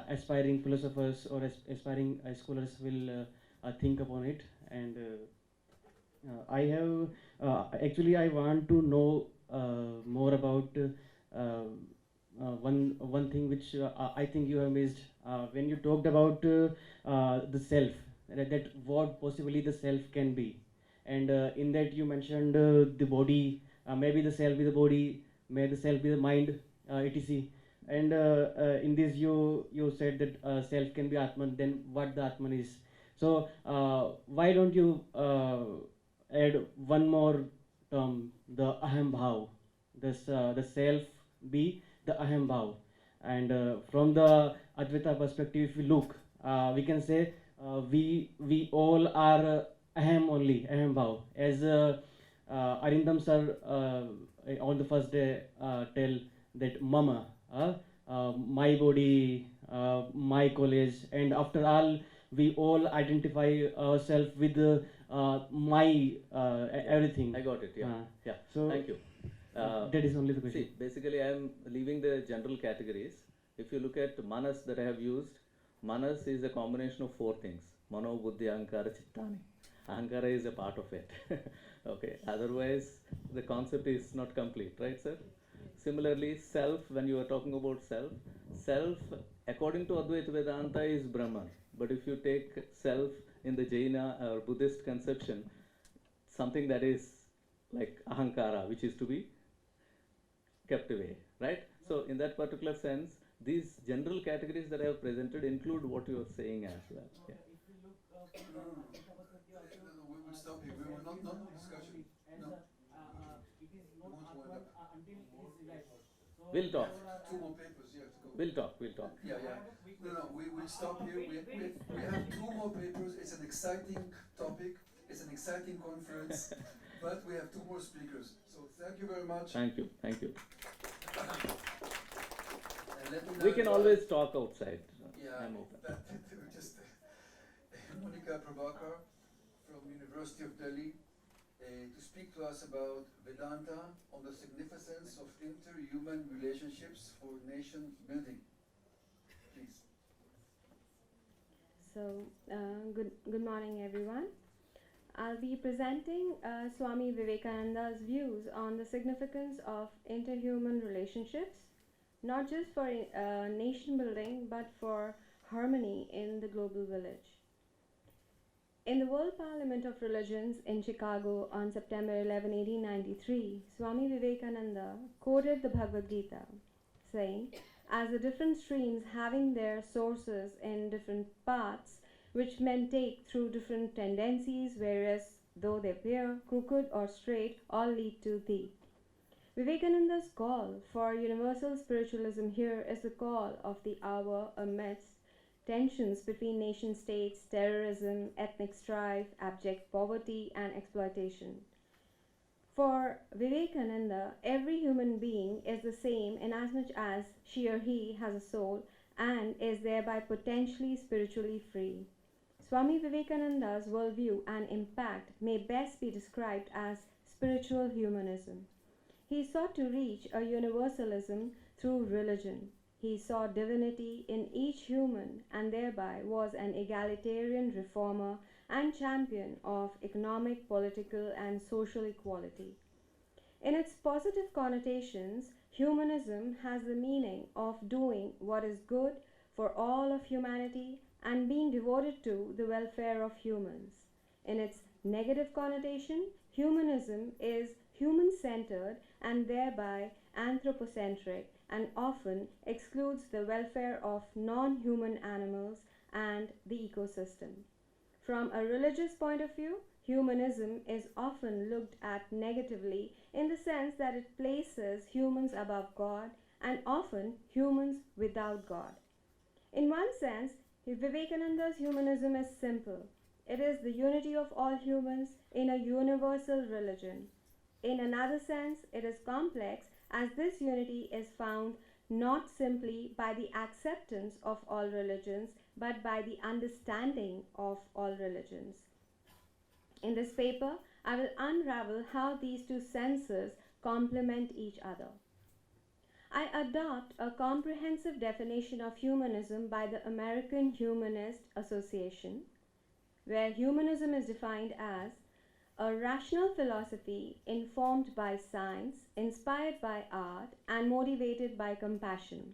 aspiring philosophers or aspiring scholars will think upon it. And I have actually I want to know more about one thing which I think you have missed when you talked about the self, that what possibly the self can be, and in that you mentioned the body, maybe the self be the body, may the self be the mind, etc. And in this you said that self can be Atman, then what the Atman is. So why don't you add one more term, the aham bhav, the self be the aham bhav. And from the Advaita perspective, if we look, we can say we all are aham only, aham bhav. As Arindam sir on the first day tell that mama, my body, my college, and after all we all identify ourselves with my everything. I got it, yeah. Yeah, So thank you. that is only the question. See, basically I am leaving the general categories. If you look at manas that I have used, manas is a combination of four things. Mano, buddhi, ahankara, chittani. Ahankara is a part of it. Okay, otherwise the concept is not complete, right sir? Similarly, self, when you are talking about self according to Advaita Vedanta is Brahman. But if you take self in the Jaina or Buddhist conception, something that is like ahankara, which is to be kept away, right? So in that particular sense, these general categories that I have presented include what you are saying as well. Yeah. We will stop here. We will not discussion. No. We'll talk. Two more papers, you have to go. We'll talk. Yeah. No, we will stop here. We have two more papers. It's an exciting topic. It's an exciting conference. But we have two more speakers. So thank you very much. Thank you. And let me now We can invite- always talk outside. Yeah, I'm open. just Monica Prabhakar from University of Delhi to speak to us about Vedanta on the significance of inter-human relationships for nation building. Please. So, good morning, everyone. I'll be presenting Swami Vivekananda's views on the significance of interhuman relationships, not just for nation building, but for harmony in the global village. In the World Parliament of Religions in Chicago on September 11, 1893, Swami Vivekananda quoted the Bhagavad Gita, saying, as the different streams having their sources in different paths, which men take through different tendencies, whereas though they appear crooked or straight, all lead to thee. Vivekananda's call for universal spiritualism here is the call of the hour amidst tensions between nation states, terrorism, ethnic strife, abject poverty, and exploitation. For Vivekananda, every human being is the same inasmuch as she or he has a soul and is thereby potentially spiritually free. Swami Vivekananda's worldview and impact may best be described as spiritual humanism. He sought to reach a universalism through religion. He saw divinity in each human and thereby was an egalitarian reformer and champion of economic, political, and social equality. In its positive connotations, humanism has the meaning of doing what is good for all of humanity and being devoted to the welfare of humans. In its negative connotation, humanism is human-centered and thereby anthropocentric and often excludes the welfare of non-human animals and the ecosystem. From a religious point of view, humanism is often looked at negatively in the sense that it places humans above God and often humans without God. In one sense, Vivekananda's humanism is simple. It is the unity of all humans in a universal religion. In another sense, it is complex as this unity is found not simply by the acceptance of all religions, but by the understanding of all religions. In this paper, I will unravel how these two senses complement each other. I adopt a comprehensive definition of humanism by the American Humanist Association, where humanism is defined as a rational philosophy informed by science, inspired by art, and motivated by compassion.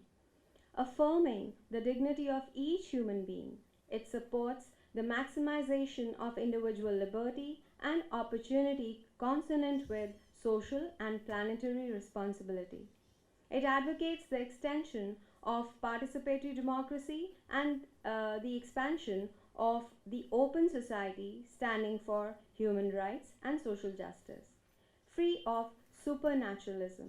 Affirming the dignity of each human being, it supports the maximization of individual liberty and opportunity consonant with social and planetary responsibility. It advocates the extension of participatory democracy and the expansion of the open society standing for human rights and social justice, free of supernaturalism.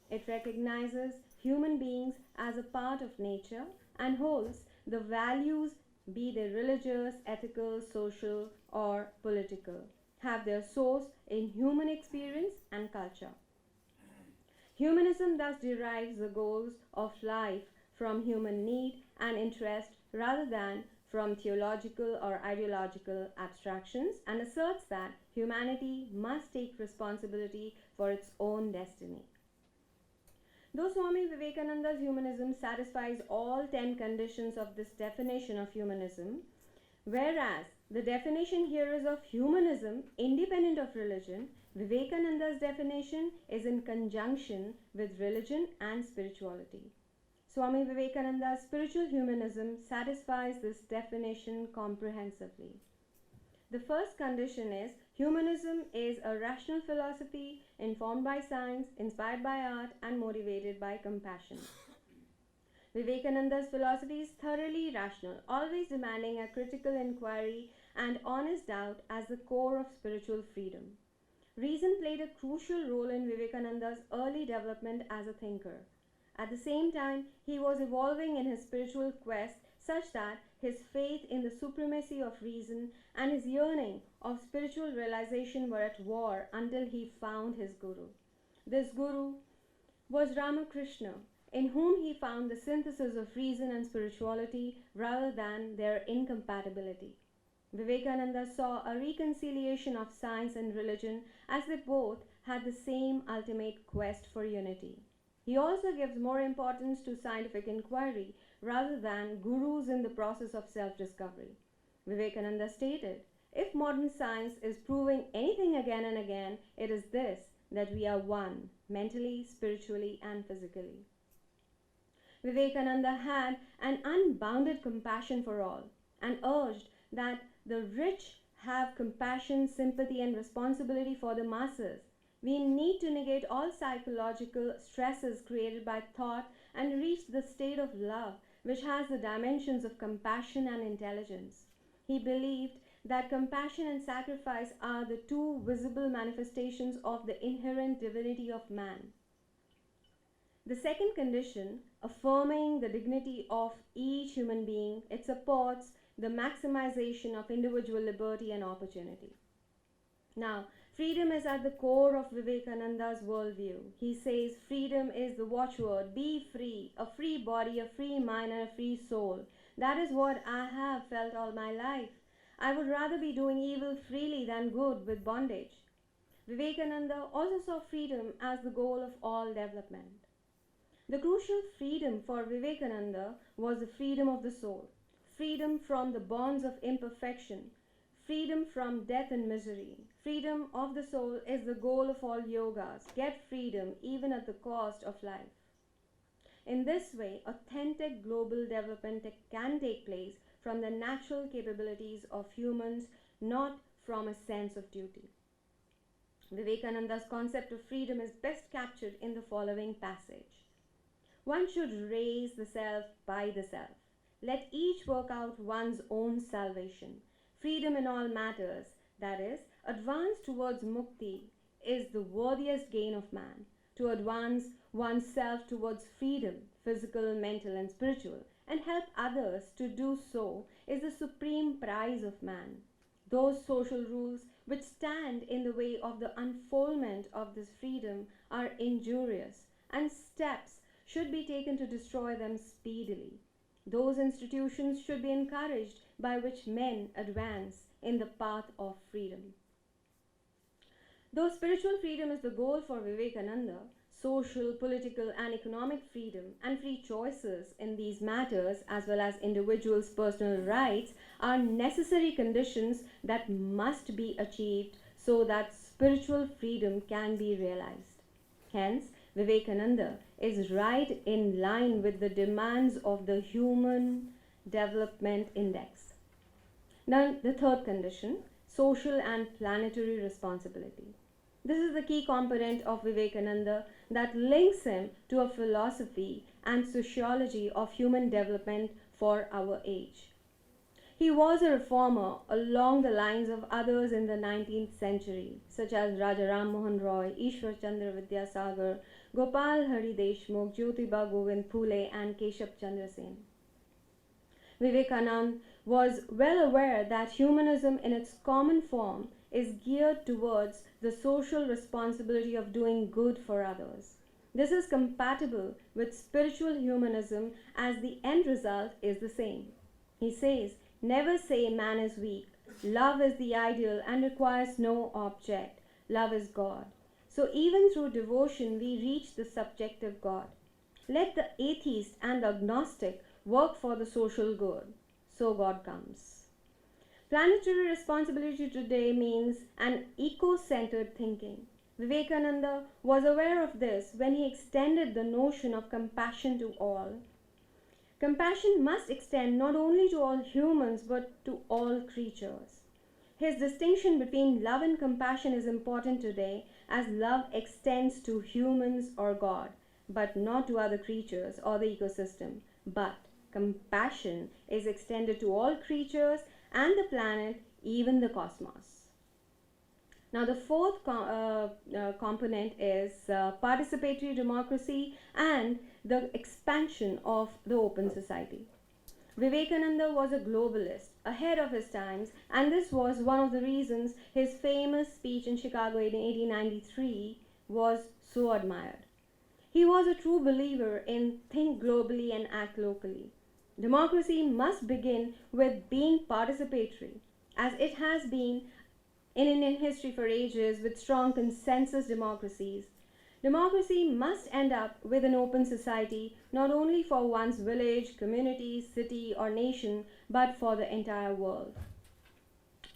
It recognizes human beings as a part of nature and holds the values, be they religious, ethical, social, or political, have their source in human experience and culture. Humanism thus derives the goals of life from human need and interest rather than from theological or ideological abstractions and asserts that humanity must take responsibility for its own destiny. Though Swami Vivekananda's humanism satisfies all 10 conditions of this definition of humanism, whereas the definition here is of humanism independent of religion, Vivekananda's definition is in conjunction with religion and spirituality. Swami Vivekananda's spiritual humanism satisfies this definition comprehensively. The first condition is humanism is a rational philosophy informed by science, inspired by art, and motivated by compassion. Vivekananda's philosophy is thoroughly rational, always demanding a critical inquiry and honest doubt as the core of spiritual freedom. Reason played a crucial role in Vivekananda's early development as a thinker. At the same time, he was evolving in his spiritual quest such that his faith in the supremacy of reason and his yearning of spiritual realization were at war until he found his guru. This guru was Ramakrishna, in whom he found the synthesis of reason and spirituality rather than their incompatibility. Vivekananda saw a reconciliation of science and religion as they both had the same ultimate quest for unity. He also gives more importance to scientific inquiry rather than gurus in the process of self-discovery. Vivekananda stated, "If modern science is proving anything again and again, it is this, that we are one, mentally, spiritually, and physically." Vivekananda had an unbounded compassion for all and urged that the rich have compassion, sympathy, and responsibility for the masses. We need to negate all psychological stresses created by thought and reach the state of love, which has the dimensions of compassion and intelligence. He believed that compassion and sacrifice are the two visible manifestations of the inherent divinity of man. The second condition, affirming the dignity of each human being, it supports the maximization of individual liberty and opportunity. Now, freedom is at the core of Vivekananda's worldview. He says freedom is the watchword, be free, a free body, a free mind, and a free soul. That is what I have felt all my life. I would rather be doing evil freely than good with bondage. Vivekananda also saw freedom as the goal of all development. The crucial freedom for Vivekananda was the freedom of the soul, freedom from the bonds of imperfection, freedom from death and misery. Freedom of the soul is the goal of all yogas. Get freedom even at the cost of life. In this way, authentic global development can take place from the natural capabilities of humans, not from a sense of duty. Vivekananda's concept of freedom is best captured in the following passage. One should raise the self by the self. Let each work out one's own salvation. Freedom in all matters, that is, advance towards mukti, is the worthiest gain of man. To advance oneself towards freedom, physical, mental, and spiritual, and help others to do so is the supreme prize of man. Those social rules which stand in the way of the unfoldment of this freedom are injurious, and steps should be taken to destroy them speedily. Those institutions should be encouraged by which men advance in the path of freedom. Though spiritual freedom is the goal for Vivekananda, social, political, and economic freedom and free choices in these matters, as well as individuals' personal rights, are necessary conditions that must be achieved so that spiritual freedom can be realized. Hence, Vivekananda is right in line with the demands of the Human Development Index. Now, the third condition, social and planetary responsibility. This is the key component of Vivekananda that links him to a philosophy and sociology of human development for our age. He was a reformer along the lines of others in the 19th century, such as Raja Ram Mohan Roy, Ishwar Chandra Vidyasagar, Gopal Hari Deshmukh, Jyotiba Govind Phule, and Keshav Chandra Sen. Vivekananda was well aware that humanism in its common form is geared towards the social responsibility of doing good for others. This is compatible with spiritual humanism as the end result is the same. He says, Never say man is weak. Love is the ideal and requires no object. Love is God. So even through devotion, we reach the subjective God. Let the atheist and the agnostic work for the social good. So God comes. Planetary responsibility today means an eco-centered thinking. Vivekananda was aware of this when he extended the notion of compassion to all. Compassion must extend not only to all humans but to all creatures. His distinction between love and compassion is important today, as love extends to humans or God, but not to other creatures or the ecosystem. But compassion is extended to all creatures and the planet, even the cosmos. Now, the fourth component is participatory democracy and the expansion of the open society. Vivekananda was a globalist, ahead of his times, and this was one of the reasons his famous speech in Chicago in 1893 was so admired. He was a true believer in think globally and act locally. Democracy must begin with being participatory, as it has been in Indian history for ages with strong consensus democracies. Democracy must end up with an open society, not only for one's village, community, city, or nation, but for the entire world.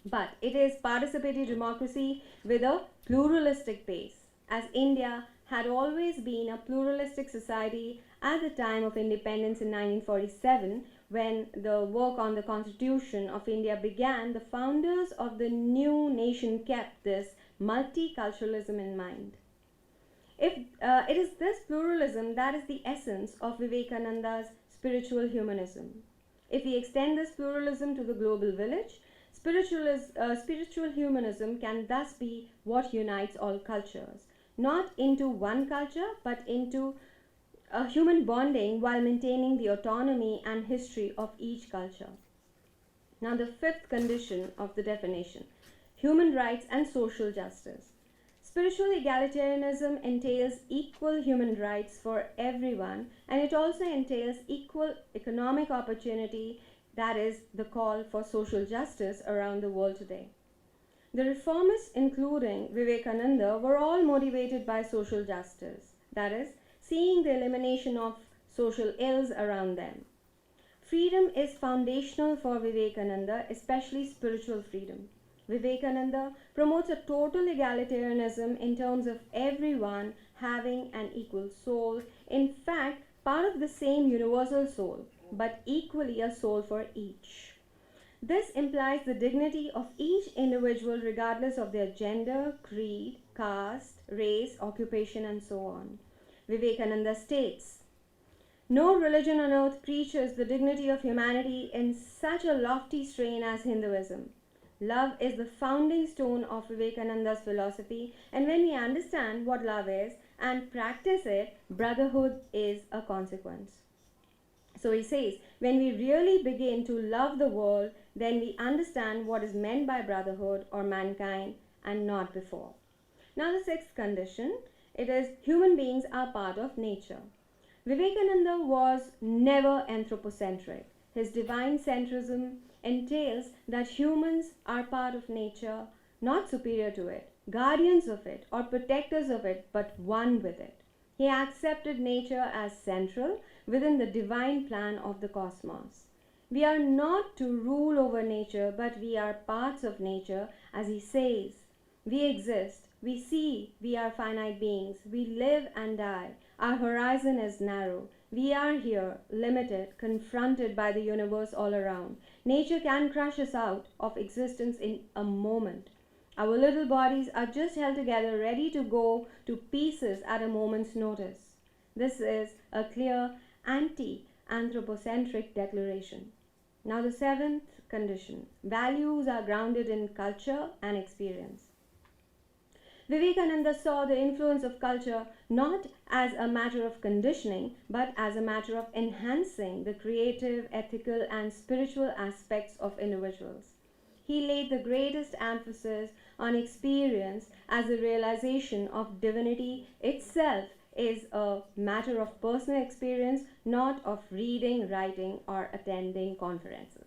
But it is participatory democracy with a pluralistic base, as India had always been a pluralistic society at the time of independence in 1947. When the work on the Constitution of India began, the founders of the new nation kept this multiculturalism in mind. It is this pluralism that is the essence of Vivekananda's spiritual humanism. If we extend this pluralism to the global village, spiritual humanism can thus be what unites all cultures, not into one culture, but into a human bonding while maintaining the autonomy and history of each culture. Now, the fifth condition of the definition: human rights and social justice. Spiritual egalitarianism entails equal human rights for everyone, and it also entails equal economic opportunity, that is, the call for social justice around the world today. The reformists, including Vivekananda, were all motivated by social justice, that is, seeing the elimination of social ills around them. Freedom is foundational for Vivekananda, especially spiritual freedom. Vivekananda promotes a total egalitarianism in terms of everyone having an equal soul, in fact, part of the same universal soul, but equally a soul for each. This implies the dignity of each individual regardless of their gender, creed, caste, race, occupation, and so on. Vivekananda states, "No religion on earth preaches the dignity of humanity in such a lofty strain as Hinduism. Love is the founding stone of Vivekananda's philosophy, and when we understand what love is and practice it, brotherhood is a consequence." So he says, when we really begin to love the world, then we understand what is meant by brotherhood or mankind, and not before. Now, the sixth condition, it is human beings are part of nature. Vivekananda was never anthropocentric. His divine centrism entails that humans are part of nature, not superior to it, guardians of it, or protectors of it, but one with it. He accepted nature as central within the divine plan of the cosmos. We are not to rule over nature, but we are parts of nature, as he says. We exist, we see, we are finite beings, we live and die. Our horizon is narrow. We are here, limited, confronted by the universe all around. Nature can crush us out of existence in a moment. Our little bodies are just held together, ready to go to pieces at a moment's notice. This is a clear anti-anthropocentric declaration. Now, the seventh condition, values are grounded in culture and experience. Vivekananda saw the influence of culture not as a matter of conditioning, but as a matter of enhancing the creative, ethical, and spiritual aspects of individuals. He laid the greatest emphasis on experience, as the realization of divinity itself is a matter of personal experience, not of reading, writing, or attending conferences.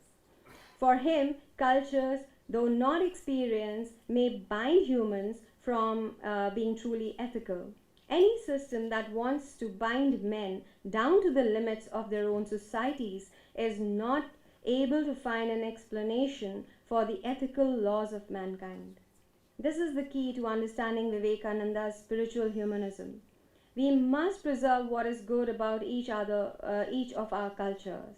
For him, cultures, though not experienced, may bind humans from being truly ethical. Any system that wants to bind men down to the limits of their own societies is not able to find an explanation for the ethical laws of mankind. This is the key to understanding Vivekananda's spiritual humanism. We must preserve what is good about each of our cultures.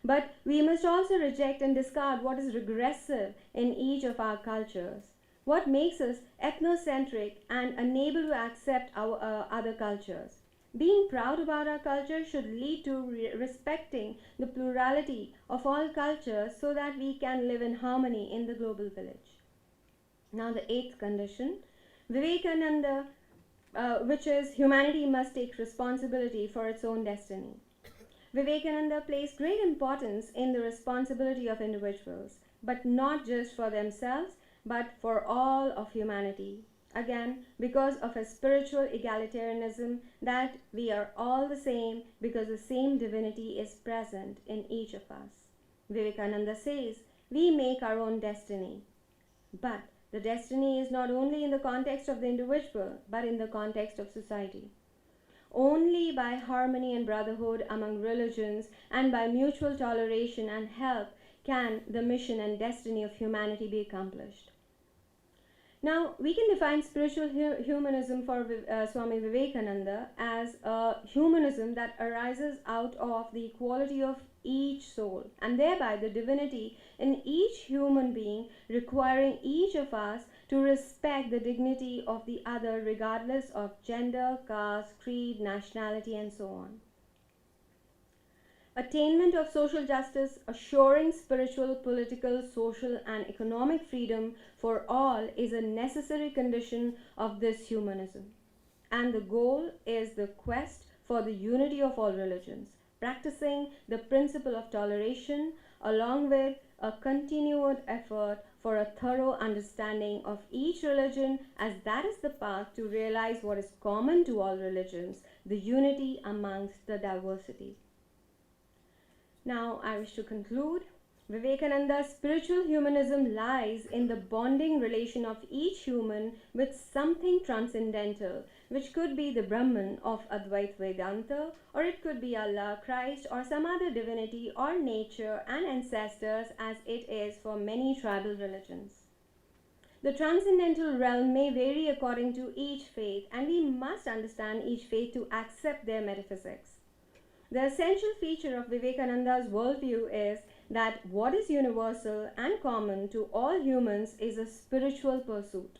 But we must also reject and discard what is regressive in each of our cultures. What makes us ethnocentric and unable to accept our other cultures. Being proud about our culture should lead to respecting the plurality of all cultures so that we can live in harmony in the global village. Now the eighth condition, Vivekananda, which is humanity must take responsibility for its own destiny. Vivekananda placed great importance in the responsibility of individuals, but not just for themselves, but for all of humanity. Again, because of a spiritual egalitarianism that we are all the same because the same divinity is present in each of us. Vivekananda says, we make our own destiny. But the destiny is not only in the context of the individual, but in the context of society. Only by harmony and brotherhood among religions and by mutual toleration and help can the mission and destiny of humanity be accomplished. Now, we can define spiritual humanism for Swami Vivekananda as a humanism that arises out of the equality of each soul and thereby the divinity in each human being, requiring each of us to respect the dignity of the other regardless of gender, caste, creed, nationality, and so on. Attainment of social justice, assuring spiritual, political, social, and economic freedom for all is a necessary condition of this humanism. And the goal is the quest for the unity of all religions, practicing the principle of toleration along with a continued effort for a thorough understanding of each religion, as that is the path to realize what is common to all religions, the unity amongst the diversity. Now, I wish to conclude. Vivekananda's spiritual humanism lies in the bonding relation of each human with something transcendental, which could be the Brahman of Advaita Vedanta, or it could be Allah, Christ, or some other divinity or nature and ancestors, as it is for many tribal religions. The transcendental realm may vary according to each faith, and we must understand each faith to accept their metaphysics. The essential feature of Vivekananda's worldview is that what is universal and common to all humans is a spiritual pursuit.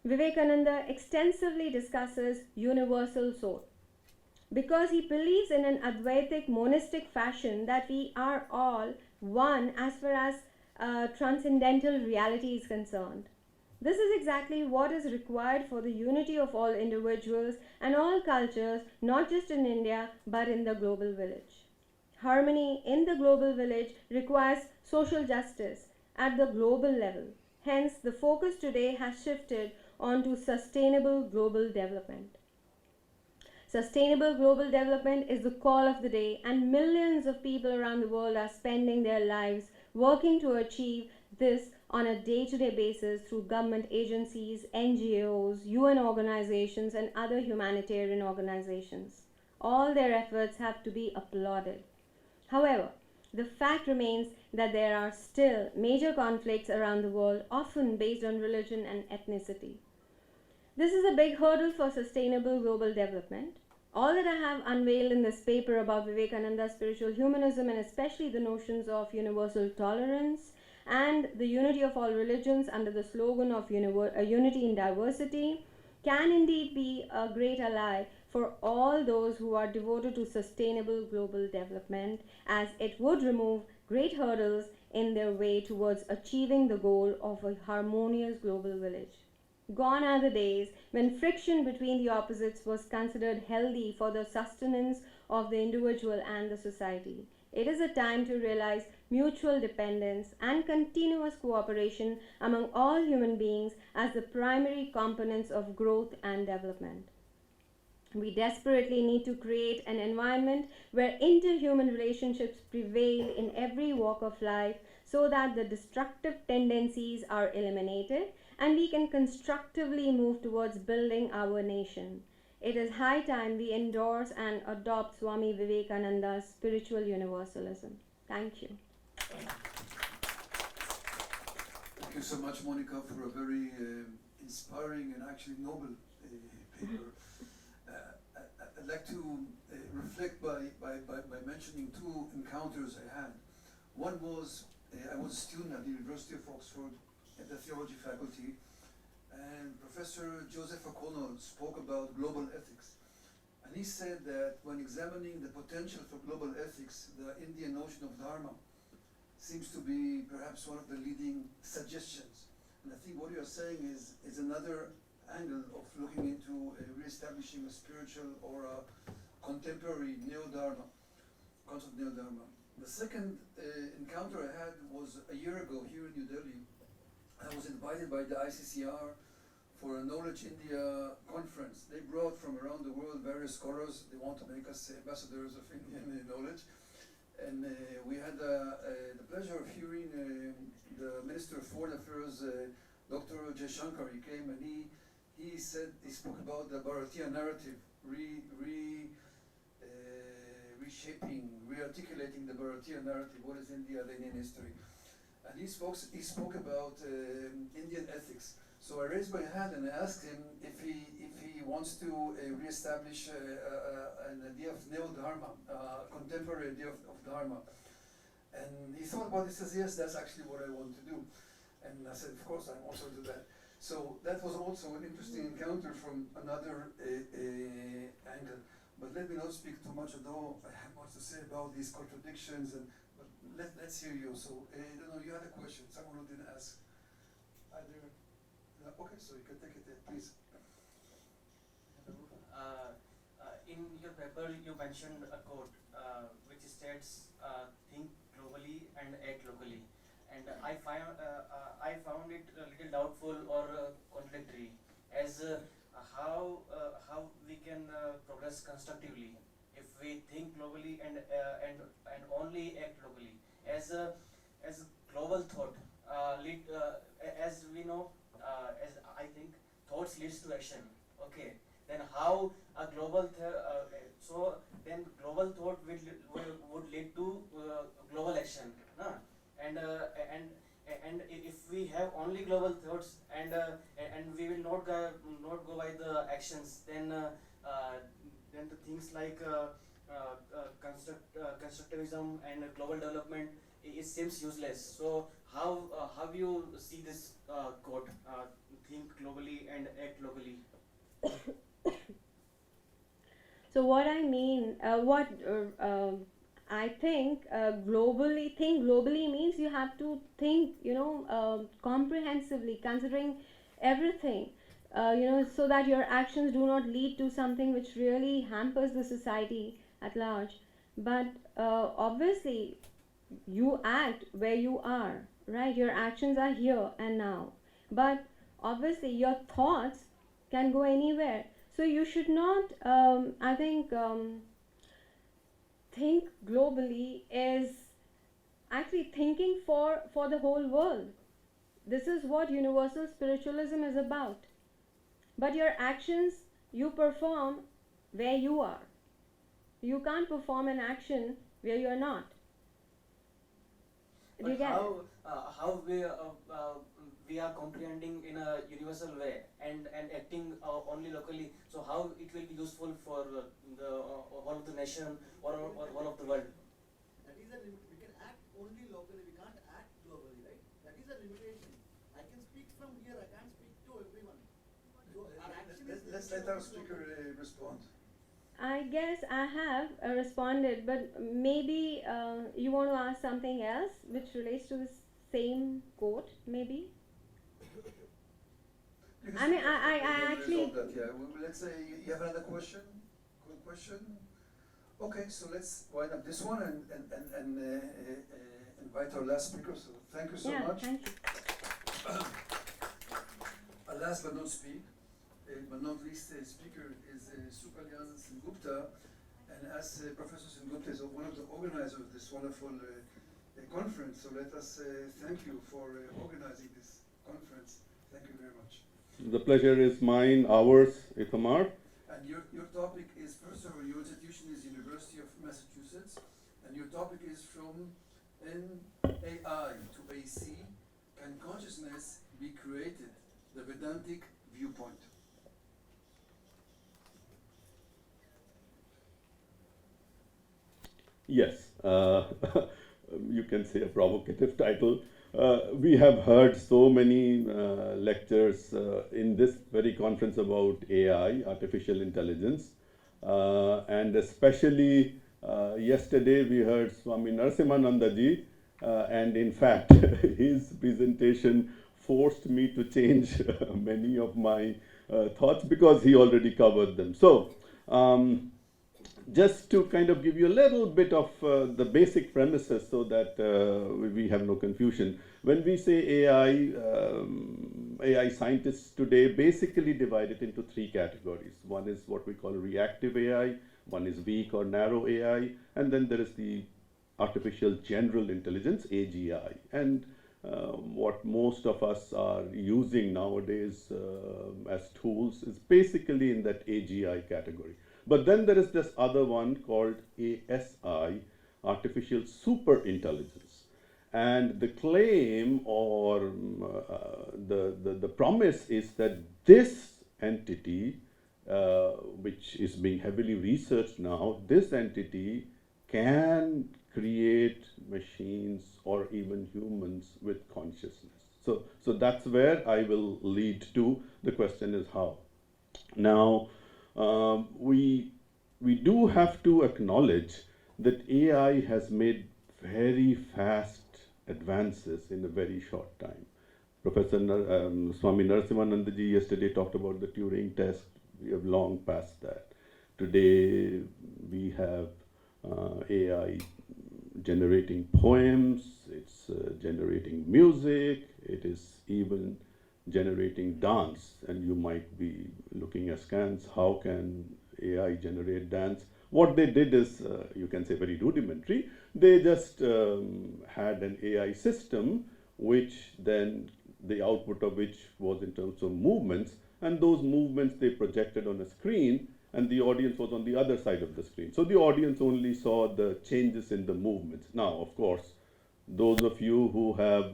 Vivekananda extensively discusses universal soul because he believes in an Advaitic monistic fashion that we are all one as far as transcendental reality is concerned. This is exactly what is required for the unity of all individuals and all cultures, not just in India, but in the global village. Harmony in the global village requires social justice at the global level. Hence, the focus today has shifted onto sustainable global development. Sustainable global development is the call of the day, and millions of people around the world are spending their lives working to achieve this on a day-to-day basis through government agencies, NGOs, UN organizations, and other humanitarian organizations. All their efforts have to be applauded. However, the fact remains that there are still major conflicts around the world, often based on religion and ethnicity. This is a big hurdle for sustainable global development. All that I have unveiled in this paper about Vivekananda's spiritual humanism, and especially the notions of universal tolerance and the unity of all religions under the slogan of unity in diversity, can indeed be a great ally for all those who are devoted to sustainable global development, as it would remove great hurdles in their way towards achieving the goal of a harmonious global village. Gone are the days when friction between the opposites was considered healthy for the sustenance of the individual and the society. It is a time to realize mutual dependence and continuous cooperation among all human beings as the primary components of growth and development. We desperately need to create an environment where interhuman relationships prevail in every walk of life so that the destructive tendencies are eliminated and we can constructively move towards building our nation. It is high time we endorse and adopt Swami Vivekananda's spiritual universalism. Thank you. Thank you so much, Monica, for a very inspiring and actually noble paper. I'd like to reflect by mentioning two encounters I had. One was, I was a student at the University of Oxford at the theology faculty, and Professor Joseph O'Connell spoke about global ethics. And he said that when examining the potential for global ethics, the Indian notion of Dharma seems to be perhaps one of the leading suggestions. And I think what you're saying is another angle of looking into re-establishing a spiritual or a contemporary neo-dharma, concept of neo-dharma. The second encounter I had was a year ago here in New Delhi. I was invited by the ICCR for a Knowledge India conference. They brought from around the world various scholars. They want to make us ambassadors of Indian knowledge. And we had the pleasure of hearing the Minister of Foreign Affairs, Dr. Jaishankar. He came and he spoke about the Bharatiya narrative, reshaping, re-articulating the Bharatiya narrative. What is India, the Indian history? And he spoke about Indian ethics. So I raised my hand and I asked him if he wants to re-establish an idea of neo-dharma, contemporary idea of dharma. And he thought about it, he says, yes, that's actually what I want to do. And I said, of course, I'm also to that. So that was also an interesting encounter from another angle. But let me not speak too much, although I have much to say about these contradictions. But let's hear you. So, you had a question, someone who didn't ask. Either. Okay, so you can take it, please. In your paper, you mentioned a quote which states, "Think globally and act locally." And I found it a little doubtful or contradictory, as how we can progress constructively if we think globally and only act locally. As global thought lead, as we know, as I think, thoughts leads to action. Okay, then how a global so then global thought would lead to global action, no? And if we have only global thoughts and we will not go by the actions, then the things like constructivism and global development, it seems useless. So how you see this quote, think globally and act locally? So what I mean, I think think globally means you have to think, comprehensively, considering everything, so that your actions do not lead to something which really hampers the society at large. But obviously, you act where you are, right? Your actions are here and now. But obviously, your thoughts can go anywhere. So you should not, I think, think globally is actually thinking for the whole world. This is what universal spiritualism is about. But your actions, you perform where you are. You can't perform an action where you are not. Do you get it? How we are comprehending in a universal way and acting only locally, so how it will be useful for the whole of the nation or whole of the world? That is a limit. We can act only locally, we can't act globally, right? That is a limitation. I can speak from here, I can't speak to everyone. So our action Let's let our speaker respond. I guess I have responded, but maybe you want to ask something else which relates to the same quote, maybe? I mean, I actually... Let's say you have another question? Good question? Okay, so let's wind up this one and invite our last speaker. So thank you so much. Thank you. Last but not speak, but not least speaker is Sukalyan Sengupta. And as Professor Sengupta is one of the organizers of this wonderful conference, so let us thank you for organizing this conference. Thank you very much. The pleasure is mine, ours, Ithamar. And your topic is, first of all, your institution is University of Massachusetts, and your topic is from NAI to AC, can consciousness be created? The Vedantic viewpoint. Yes, you can say a provocative title. We have heard so many lectures in this very conference about AI, artificial intelligence, and especially yesterday we heard Swami Narasimhananda ji, and in fact his presentation forced me to change many of my thoughts because he already covered them. So, just to kind of give you a little bit of the basic premises so that we have no confusion. When we say AI, AI scientists today basically divide it into three categories. One is what we call reactive AI, one is weak or narrow AI, and then there is the artificial general intelligence, AGI. And what most of us are using nowadays as tools is basically in that AGI category. But then there is this other one called ASI, artificial super intelligence. And the claim or the promise is that this entity, which is being heavily researched now, this entity can create machines or even humans with consciousness. So that's where I will lead to. The question is how. Now, we do have to acknowledge that AI has made very fast advances in a very short time. Professor Swami Narasimhananda ji yesterday talked about the Turing test. We have long passed that. Today we have AI generating poems, it's generating music, it is even generating dance, and you might be looking askance, how can AI generate dance? What they did is, you can say very rudimentary, they just had an AI system which then the output of which was in terms of movements, and those movements they projected on a screen, and the audience was on the other side of the screen. So the audience only saw the changes in the movements. Now, of course, those of you who have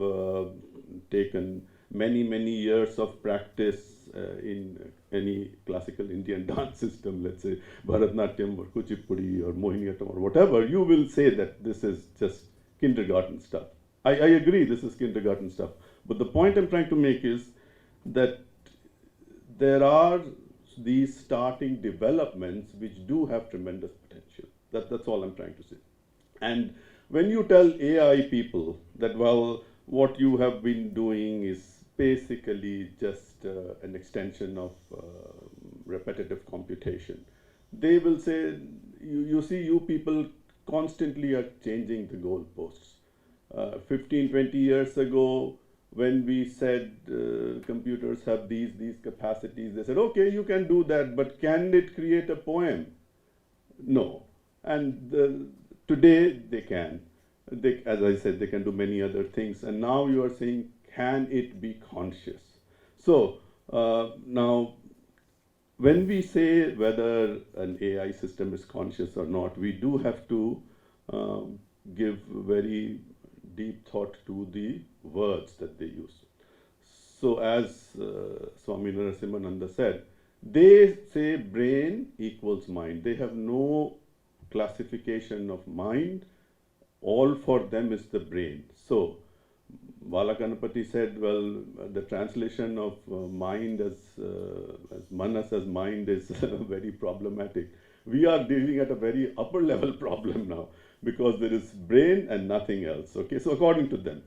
taken many years of practice in any classical Indian dance system, let's say Bharatnatyam or Kuchipudi or Mohiniyattam or whatever, you will say that this is just kindergarten stuff. I agree, this is kindergarten stuff. But the point I'm trying to make is that there are these starting developments which do have tremendous potential. That's all I'm trying to say. And when you tell AI people that, well, what you have been doing is basically just an extension of repetitive computation, they will say, you see, you people constantly are changing the goalposts. 15, 20 years ago, when we said computers have these capacities, they said, okay, you can do that, but can it create a poem? No. And today they can. As I said, they can do many other things. And now you are saying, can it be conscious? So now, when we say whether an AI system is conscious or not, we do have to give very deep thought to the words that they use. So as Swami Narasimhananda said, they say brain equals mind. They have no classification of mind. All for them is the brain. So Balaganapati said, well, the translation of mind as manas as mind is very problematic. We are dealing at a very upper level problem now, because there is brain and nothing else. Okay, so according to them.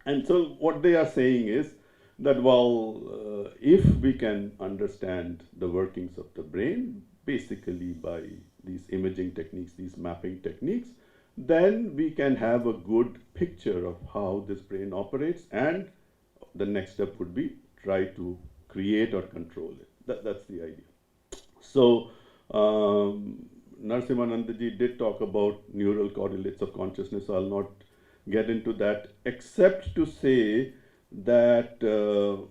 And so what they are saying is that, well, if we can understand the workings of the brain, basically by these imaging techniques, these mapping techniques, then we can have a good picture of how this brain operates, and the next step would be try to create or control it. That's the idea. So, Narasimhanandaji did talk about neural correlates of consciousness, so I'll not get into that, except to say that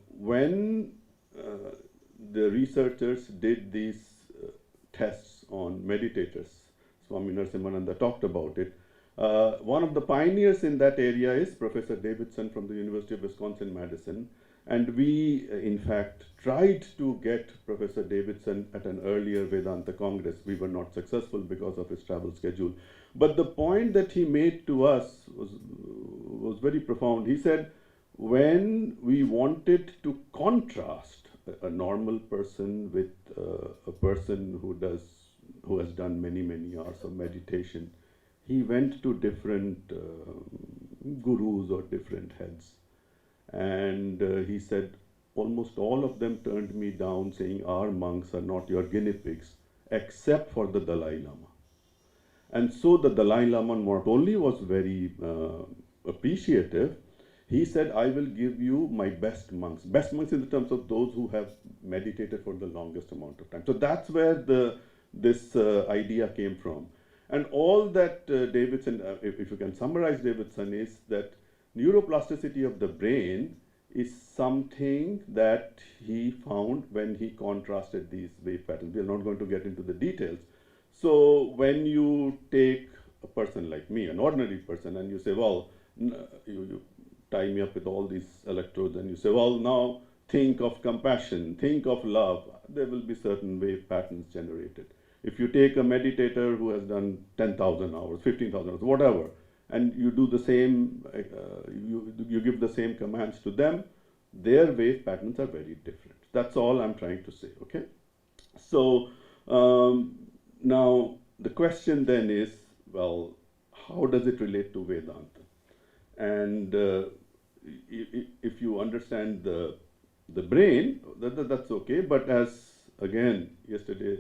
when the researchers did these tests on meditators, Swami Narasimhananda talked about it. One of the pioneers in that area is Professor Davidson from the University of Wisconsin-Madison. And we, in fact, tried to get Professor Davidson at an earlier Vedanta Congress. We were not successful because of his travel schedule. But the point that he made to us was very profound. He said, when we wanted to contrast a normal person with a person who has done many, many hours of meditation, he went to different gurus or different heads. And he said, almost all of them turned me down, saying, our monks are not your guinea pigs, except for the Dalai Lama. And so the Dalai Lama not only was very appreciative, he said, I will give you my best monks. Best monks in the terms of those who have meditated for the longest amount of time. So that's where this idea came from. And all that Davidson, if you can summarize Davidson, is that neuroplasticity of the brain is something that he found when he contrasted these wave patterns. We are not going to get into the details. So when you take a person like me, an ordinary person, and you say, well, you tie me up with all these electrodes, and you say, well, now think of compassion, think of love, there will be certain wave patterns generated. If you take a meditator who has done 10,000 hours, 15,000 hours, whatever, and you do the same, you give the same commands to them, their wave patterns are very different. That's all I'm trying to say, okay? So now the question then is, well, how does it relate to Vedanta? And if you understand the brain, that's okay, but as again, yesterday,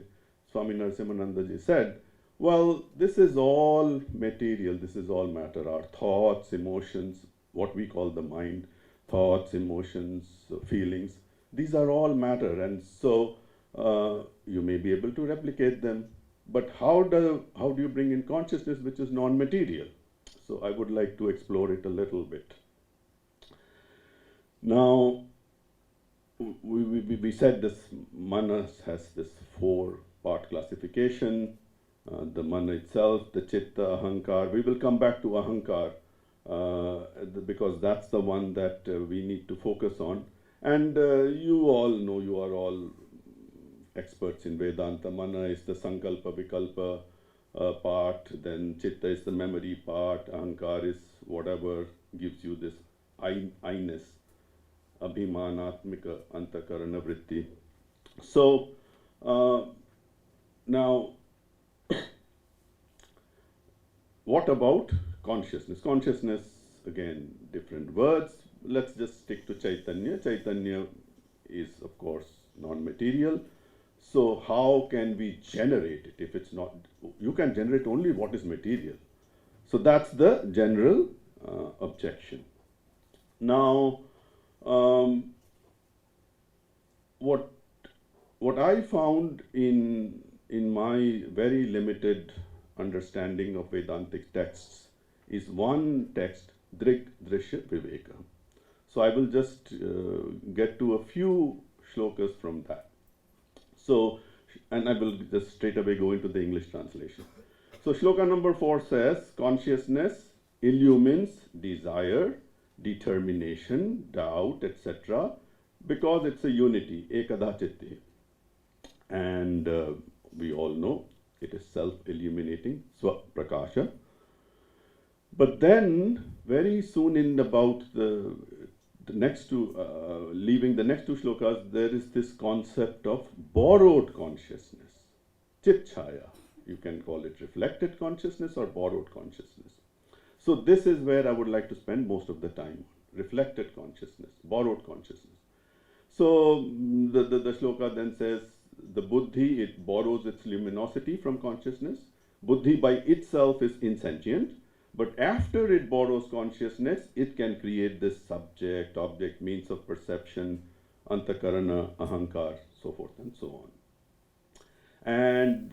Swami Narasimhanandaji said, well, this is all material, this is all matter. Our thoughts, emotions, what we call the mind, thoughts, emotions, feelings, these are all matter. And so you may be able to replicate them, but how do you bring in consciousness which is non-material? So I would like to explore it a little bit. Now, we said this manas has this 4-part classification. The mana itself, the chitta, ahankar. We will come back to ahankar because that's the one that we need to focus on. And you all know, you are all experts in Vedanta. Mana is the sankalpa, vikalpa part, then chitta is the memory part, ahankar is whatever gives you this I-ness, abhimanatmika antakarana vritti. So now, what about consciousness? Consciousness, again, different words. Let's just stick to Chaitanya. Chaitanya is, of course, non-material. So how can we generate it if it's not? You can generate only what is material. So that's the general objection. Now, what I found in my very limited understanding of Vedantic texts is one text, Drik Drishya Viveka. So I will just get to a few shlokas from that. So, and I will just straight away go into the English translation. So shloka number 4 says, consciousness illumines desire, determination, doubt, etc. because it's a unity, ekada chitti. And we all know it is self-illuminating, Swaprakasha. But then, very soon in about the next two, leaving the next 2 shlokas, there is this concept of borrowed consciousness, Chitchaya. You can call it reflected consciousness or borrowed consciousness. So this is where I would like to spend most of the time, reflected consciousness, borrowed consciousness. So the shloka then says, the buddhi, it borrows its luminosity from consciousness. Buddhi by itself is insentient, but after it borrows consciousness, it can create this subject, object, means of perception, antakarana, ahankar. so forth and so on. And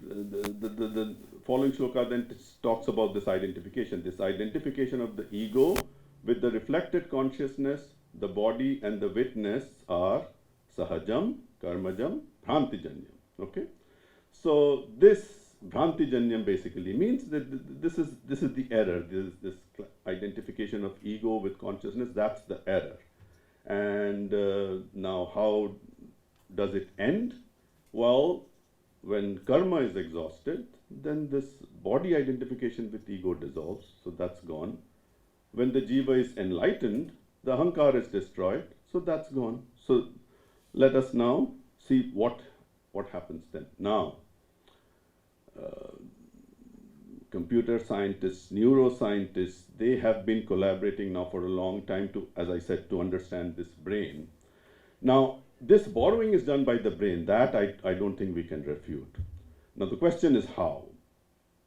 the following shloka then talks about this identification of the ego with the reflected consciousness, the body and the witness are sahajam, karmajam, bhrantijanyam. Okay, so this bhrantijanyam basically means that this is the error. This identification of ego with consciousness, that's the error. And now how does it end? Well, when karma is exhausted, then this body identification with ego dissolves, so that's gone. When the jiva is enlightened, the ahankar is destroyed, so that's gone. So let us now see what happens then. Now, computer scientists, neuroscientists, they have been collaborating now for a long time to, as I said, to understand this brain. Now, this borrowing is done by the brain. That I don't think we can refute. Now, the question is how?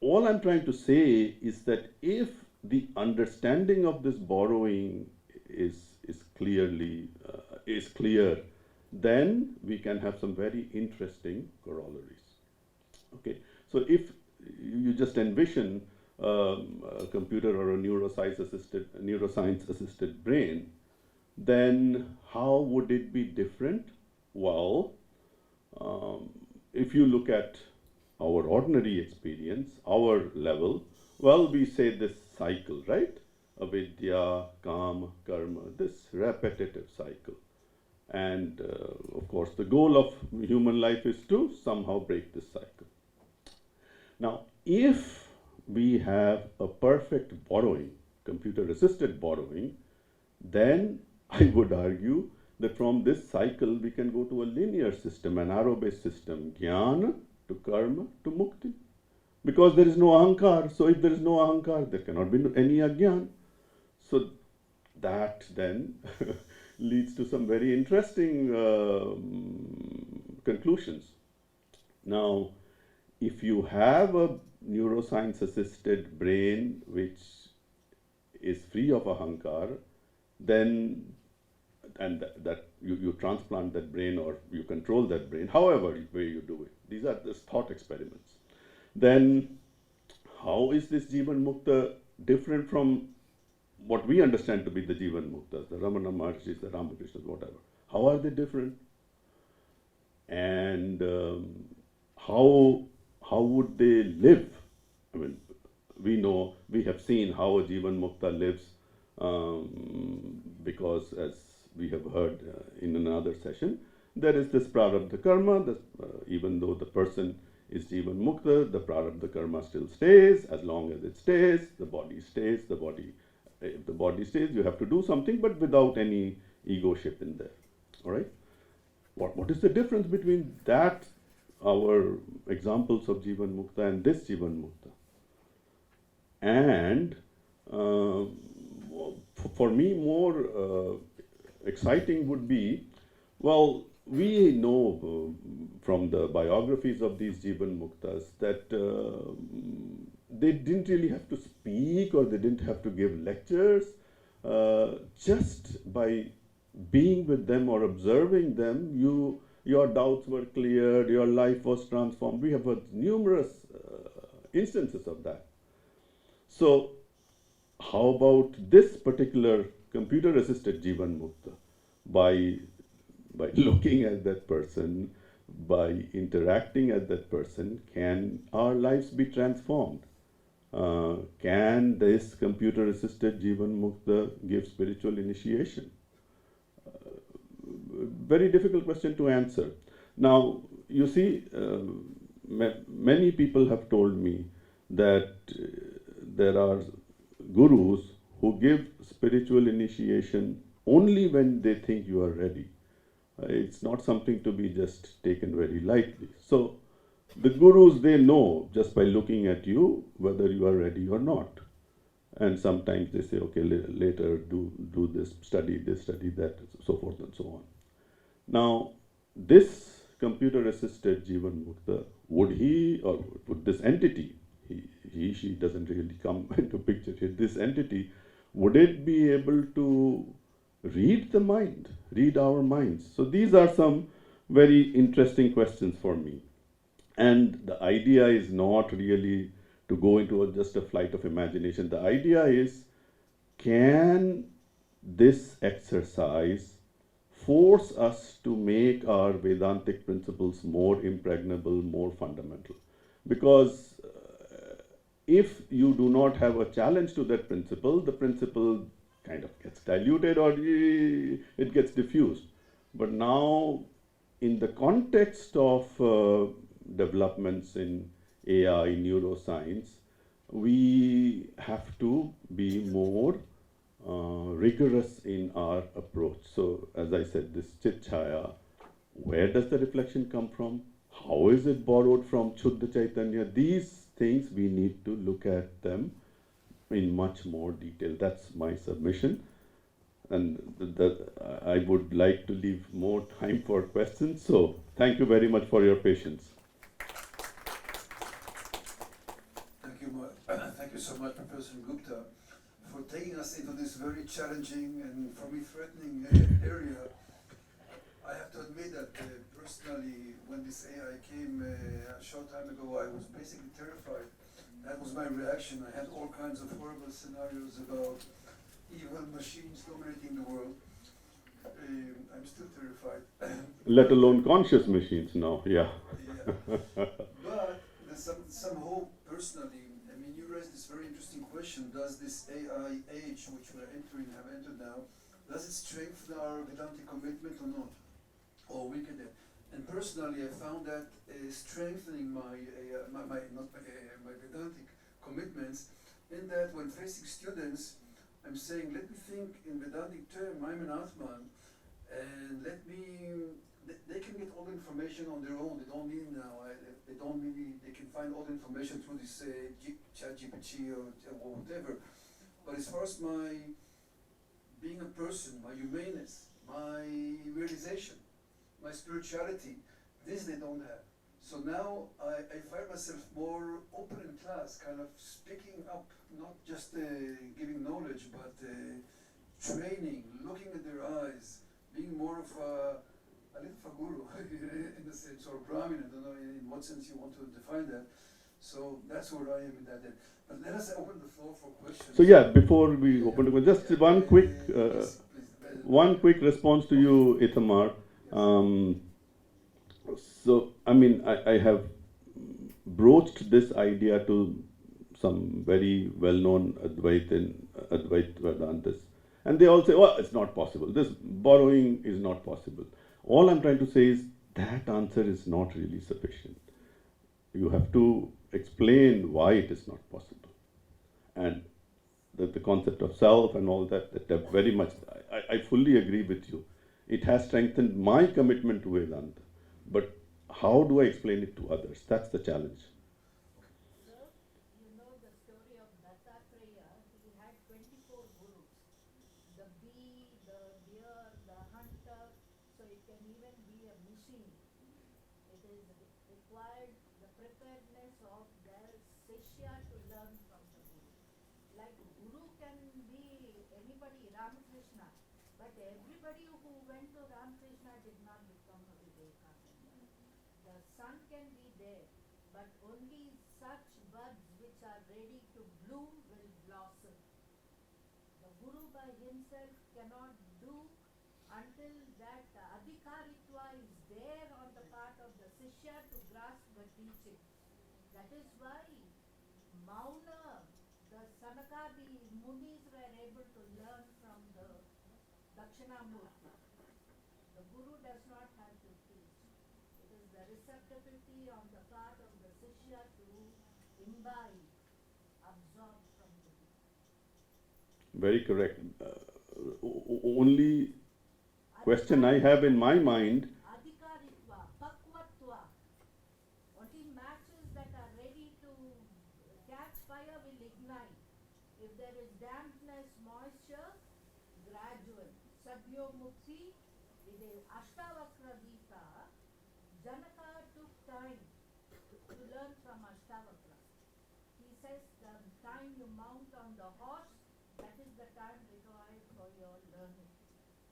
All I'm trying to say is that if the understanding of this borrowing is clear, then we can have some very interesting corollaries. Okay, so if you just envision a computer or a neuroscience assisted brain, then how would it be different? Well, if you look at our ordinary experience, our level, well, we say this cycle, right? Avidya, kama, karma, this repetitive cycle. And of course, the goal of human life is to somehow break this cycle. Now, if we have a perfect borrowing, computer-assisted borrowing, then I would argue that from this cycle we can go to a linear system, an arrow-based system, jnana to karma to mukti. Because there is no ahankar, so if there is no ahankar, there cannot be any ajnana. So that then leads to some very interesting conclusions. Now, if you have a neuroscience-assisted brain which is free of ahankar, then, and that you transplant that brain or you control that brain, however way you do it, these are just thought experiments, then how is this Jivan Mukta different from what we understand to be the Jivan Muktas, the Ramana Maharshis, the Ramakrishnas, whatever? How are they different? And how would they live? I mean, we have seen how a Jivan Mukta lives because, as we have heard in another session, there is this prarabdha karma, even though the person is Jivan Mukta, the prarabdha karma still stays. As long as it stays, the body stays. If the body stays, you have to do something, but without any egoship in there. All right? What is the difference between that, our examples of Jivan Mukta, and this Jivan Mukta? And for me, more exciting would be, well, we know from the biographies of these Jivan Muktas that they didn't really have to speak or they didn't have to give lectures. Just by being with them or observing them, your doubts were cleared, your life was transformed. We have heard numerous instances of that. So how about this particular computer-assisted Jivan Mukta? By looking at that person, by interacting at that person, can our lives be transformed? Can this computer-assisted Jivan Mukta give spiritual initiation? Very difficult question to answer. Now, you see, many people have told me that there are gurus who give spiritual initiation only when they think you are ready. It's not something to be just taken very lightly. So the gurus, they know just by looking at you whether you are ready or not. And sometimes they say, okay, later do this, study that, so forth and so on. Now, this computer-assisted Jivan Mukta, would this entity, she doesn't really come into picture here, this entity, would it be able to read the mind, read our minds? So these are some very interesting questions for me. And the idea is not really to go into just a flight of imagination. The idea is, can this exercise force us to make our Vedantic principles more impregnable, more fundamental? Because if you do not have a challenge to that principle, the principle kind of gets diluted or it gets diffused. But now, in the context of developments in AI, neuroscience, we have to be more rigorous in our approach. So, as I said, this Chit Chaya, where does the reflection come from? How is it borrowed from Shuddha Chaitanya? These things we need to look at them in much more detail. That's my submission. And I would like to leave more time for questions. So, thank you very much for your patience. Thank you so much, Professor Gupta, for taking us into this very challenging and for me threatening area. I have to admit that personally, when this AI came a short time ago, I was basically terrified. That was my reaction. I had all kinds of horrible scenarios about evil machines dominating the world. I'm still terrified. Let alone conscious machines now, yeah. But there's some hope personally. I mean, you raised this very interesting question. Does this AI age, which we're entering, have entered now, does it strengthen our Vedantic commitment or not? Or weaken it? And personally, I found that strengthening my Vedantic commitments, in that when facing students, I'm saying, let me think in Vedantic term, I'm an Atman, and they can get all the information on their own. They don't need now. They can find all the information through this ChatGPT or whatever. But as far as my being a person, my humaneness, my realization, my spirituality, this they don't have. So now I find myself more open in class, kind of speaking up, not just giving knowledge, but training, looking at their eyes, being more of a little of a guru in a sense, or Brahmin. I don't know in what sense you want to define that. So that's where I am in that. But let us open the floor for questions. So yeah, before we open the questions, just one quick response to you, Ithamar. So, I mean, I have broached this idea to some very well-known Advait Vedantists. And they all say, oh, it's not possible. This borrowing is not possible. All I'm trying to say is that answer is not really sufficient. You have to explain why it is not possible. And the concept of self and all that very much, I fully agree with you. It has strengthened my commitment to Vedanta. But how do I explain it to others? That's the challenge. Sir, you know the story of Dattatreya. He had 24 gurus. The bee, the deer, the hunter. So it can even be a machine. It is required the preparedness of their Shishya to learn from the guru. Like guru can be anybody, Ramakrishna. But everybody who went to Ramakrishna did not become a Vivekananda. The sun can be there, but only such buds which are ready to bloom will blossom. The guru by himself cannot do until that adhikaritva is there on the part of the Shishya to grasp the teaching. That is why Mauna, the Sanakadi Munis were able to learn from the Dakshinamurti. The guru does not have to teach. It is the receptivity on the part of the Shishya to imbibe, absorb from the guru. Very correct. Only question I have in my mind. Adhikaritva, pakvatva. Only matches that are ready to catch fire will ignite. If there is dampness, moisture, gradual. Sabyo Mukti, with the Ashtavakra Gita, Janaka took time to learn from Ashtavakra. He says the time you mount on the horse, that is the time required for your learning.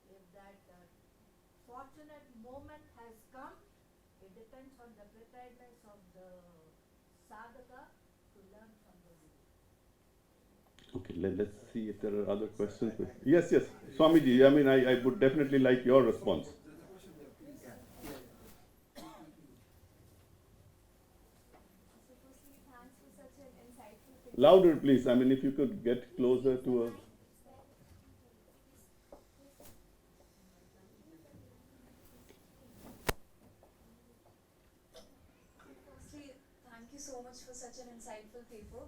If that, so fortunate moment has come. It depends on the preparedness of the sadhaka to learn from the Guru. Okay, let's see if there are other questions. Yes, yes, Swamiji, I mean, I would definitely like your response. There's a question there, please. Yeah. So firstly, thanks for such an insightful paper. Louder, please. I mean, if you could get closer to a. Firstly, thank you so much for such an insightful paper.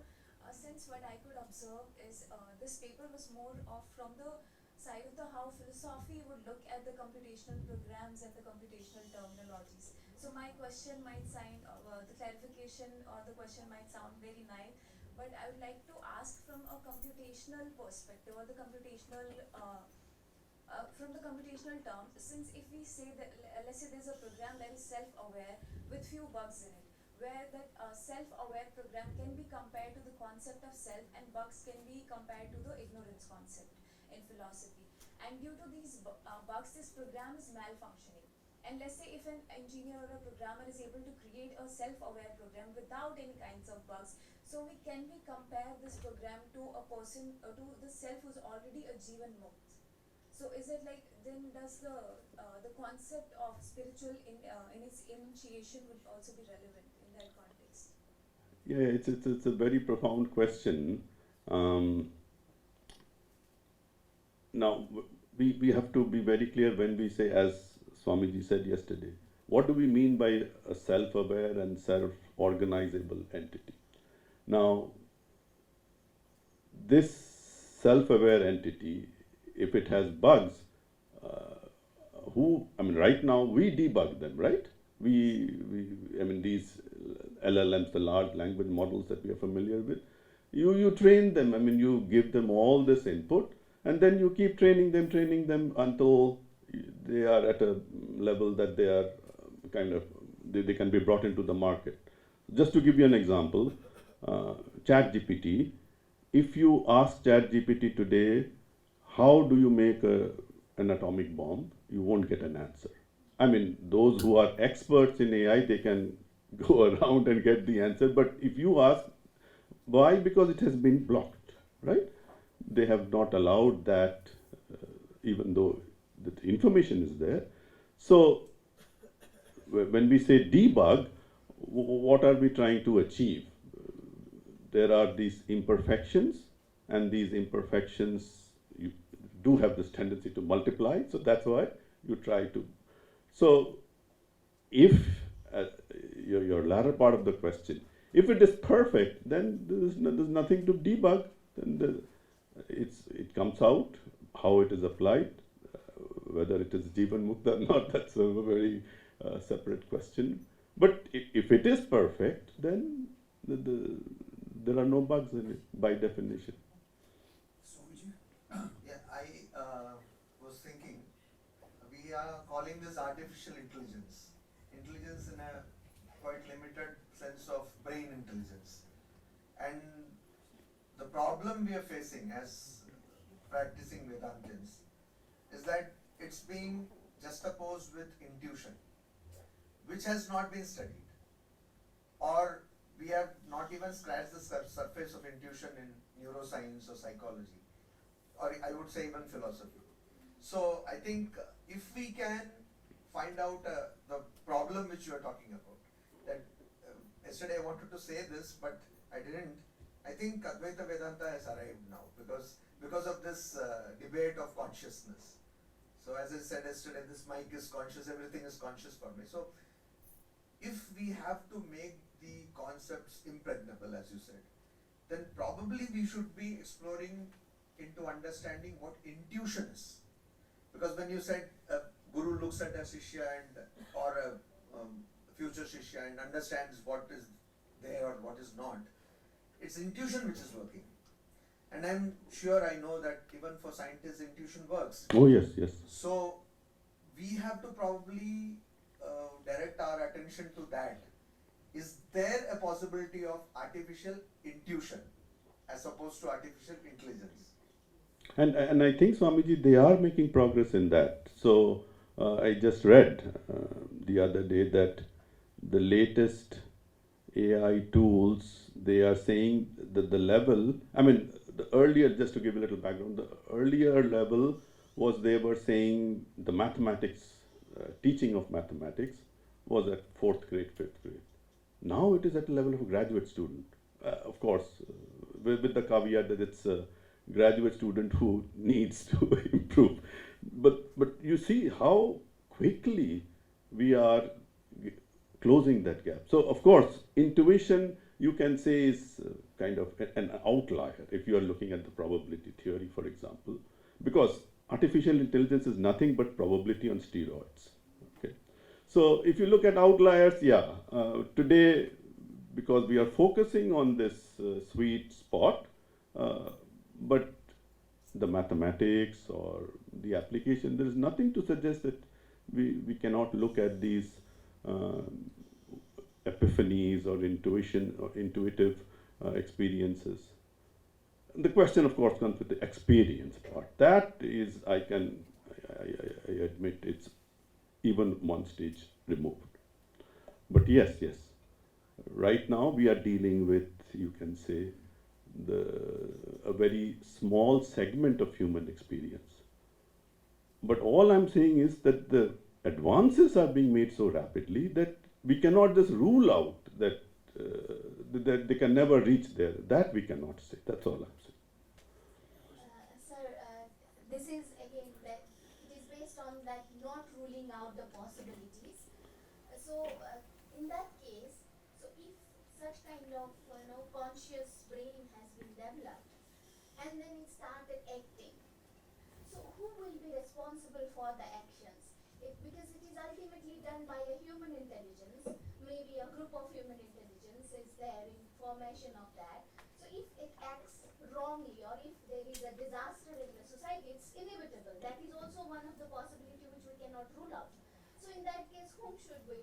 Since what I could observe is this paper was more of from the side of the how philosophy would look at the computational programs and the computational terminologies. So my question might sound, the clarification or the question might sound very naive, but I would like to ask from a computational perspective or the computational from the computational term, since if we say that, let's say there's a program that is self-aware with few bugs in it, where that self-aware program can be compared to the concept of self and bugs can be compared to the ignorance concept in philosophy. And due to these bugs, this program is malfunctioning. And let's say if an engineer or a programmer is able to create a self-aware program without any kinds of bugs, so we compare this program to a person, to the self who's already a Jivan Mukt. So is it like, then does the concept of spiritual in its initiation would also be relevant in that context? Yeah, it's a very profound question. Now, we have to be very clear when we say, as Swamiji said yesterday, what do we mean by a self-aware and self-organizable entity? Now, this self-aware entity, if it has bugs, right now we debug them, right? These LLMs, the large language models that we are familiar with, you train them, you give them all this input, and then you keep training them until they are at a level that they are they can be brought into the market. Just to give you an example, ChatGPT, if you ask ChatGPT today, how do you make an atomic bomb? You won't get an answer. Those who are experts in AI, they can go around and get the answer. But if you ask, why? Because it has been blocked, right? They have not allowed that, even though the information is there. So when we say debug, what are we trying to achieve? There are these imperfections, and these imperfections do have this tendency to multiply, so that's why you try to. So if your latter part of the question, if it is perfect, then there's nothing to debug. Then it comes out how it is applied, whether it is Jivan Mukta or not. That's a very separate question. But if it is perfect, then there are no bugs in it by definition. Yeah, I was thinking, we are calling this artificial intelligence. Intelligence in a quite limited sense of brain intelligence. And the problem we are facing as practicing Vedantins is that it's being juxtaposed with intuition, which has not been studied. Or we have not even scratched the surface of intuition in neuroscience or psychology, or I would say even philosophy. So I think if we can find out the problem which you are talking about, that yesterday I wanted to say this, but I didn't. I think Advaita Vedanta has arrived now because of this debate of consciousness. So as I said yesterday, this mic is conscious, everything is conscious for me. So if we have to make the concepts impregnable, as you said, then probably we should be exploring into understanding what intuition is. Because when you said a guru looks at a shishya or a future shishya and understands what is there or what is not, it's intuition which is working. And I'm sure I know that even for scientists, intuition works. Oh yes, yes. So we have to probably direct our attention to that. Is there a possibility of artificial intuition as opposed to artificial intelligence? And I think, Swamiji, they are making progress in that. So I just read the other day that the latest AI tools, they are saying that the level, I mean, the earlier, just to give a little background, the earlier level was they were saying the mathematics, teaching of mathematics was at 4th grade, 5th grade. Now it is at the level of a graduate student. Of course, with the caveat that it's a graduate student who needs to improve. But you see how quickly we are closing that gap. So of course, intuition you can say is kind of an outlier if you are looking at the probability theory, for example, because artificial intelligence is nothing but probability on steroids. Okay, so if you look at outliers, yeah, today because we are focusing on this sweet spot, but the mathematics or the application, there is nothing to suggest that we cannot look at these epiphanies or intuition or intuitive experiences. And the question, of course, comes with the experience part. That is, I admit, it's even one stage removed. But yes, right now we are dealing with, you can say, a very small segment of human experience. But all I'm saying is that the advances are being made so rapidly that we cannot just rule out that that they can never reach there. That we cannot say. That's all I'm saying. Sir, this is again that it is based on that not ruling out the possibilities. In that case, so if such kind of conscious brain has been developed, and then it started acting, so who will be responsible for the actions? Because it is ultimately done by a human intelligence, maybe a group of human intelligence is there in formation of that. So if it acts wrongly or if there is a disaster in the society, it's inevitable. That is also one of the possibility which we cannot rule out. So in that case, whom should we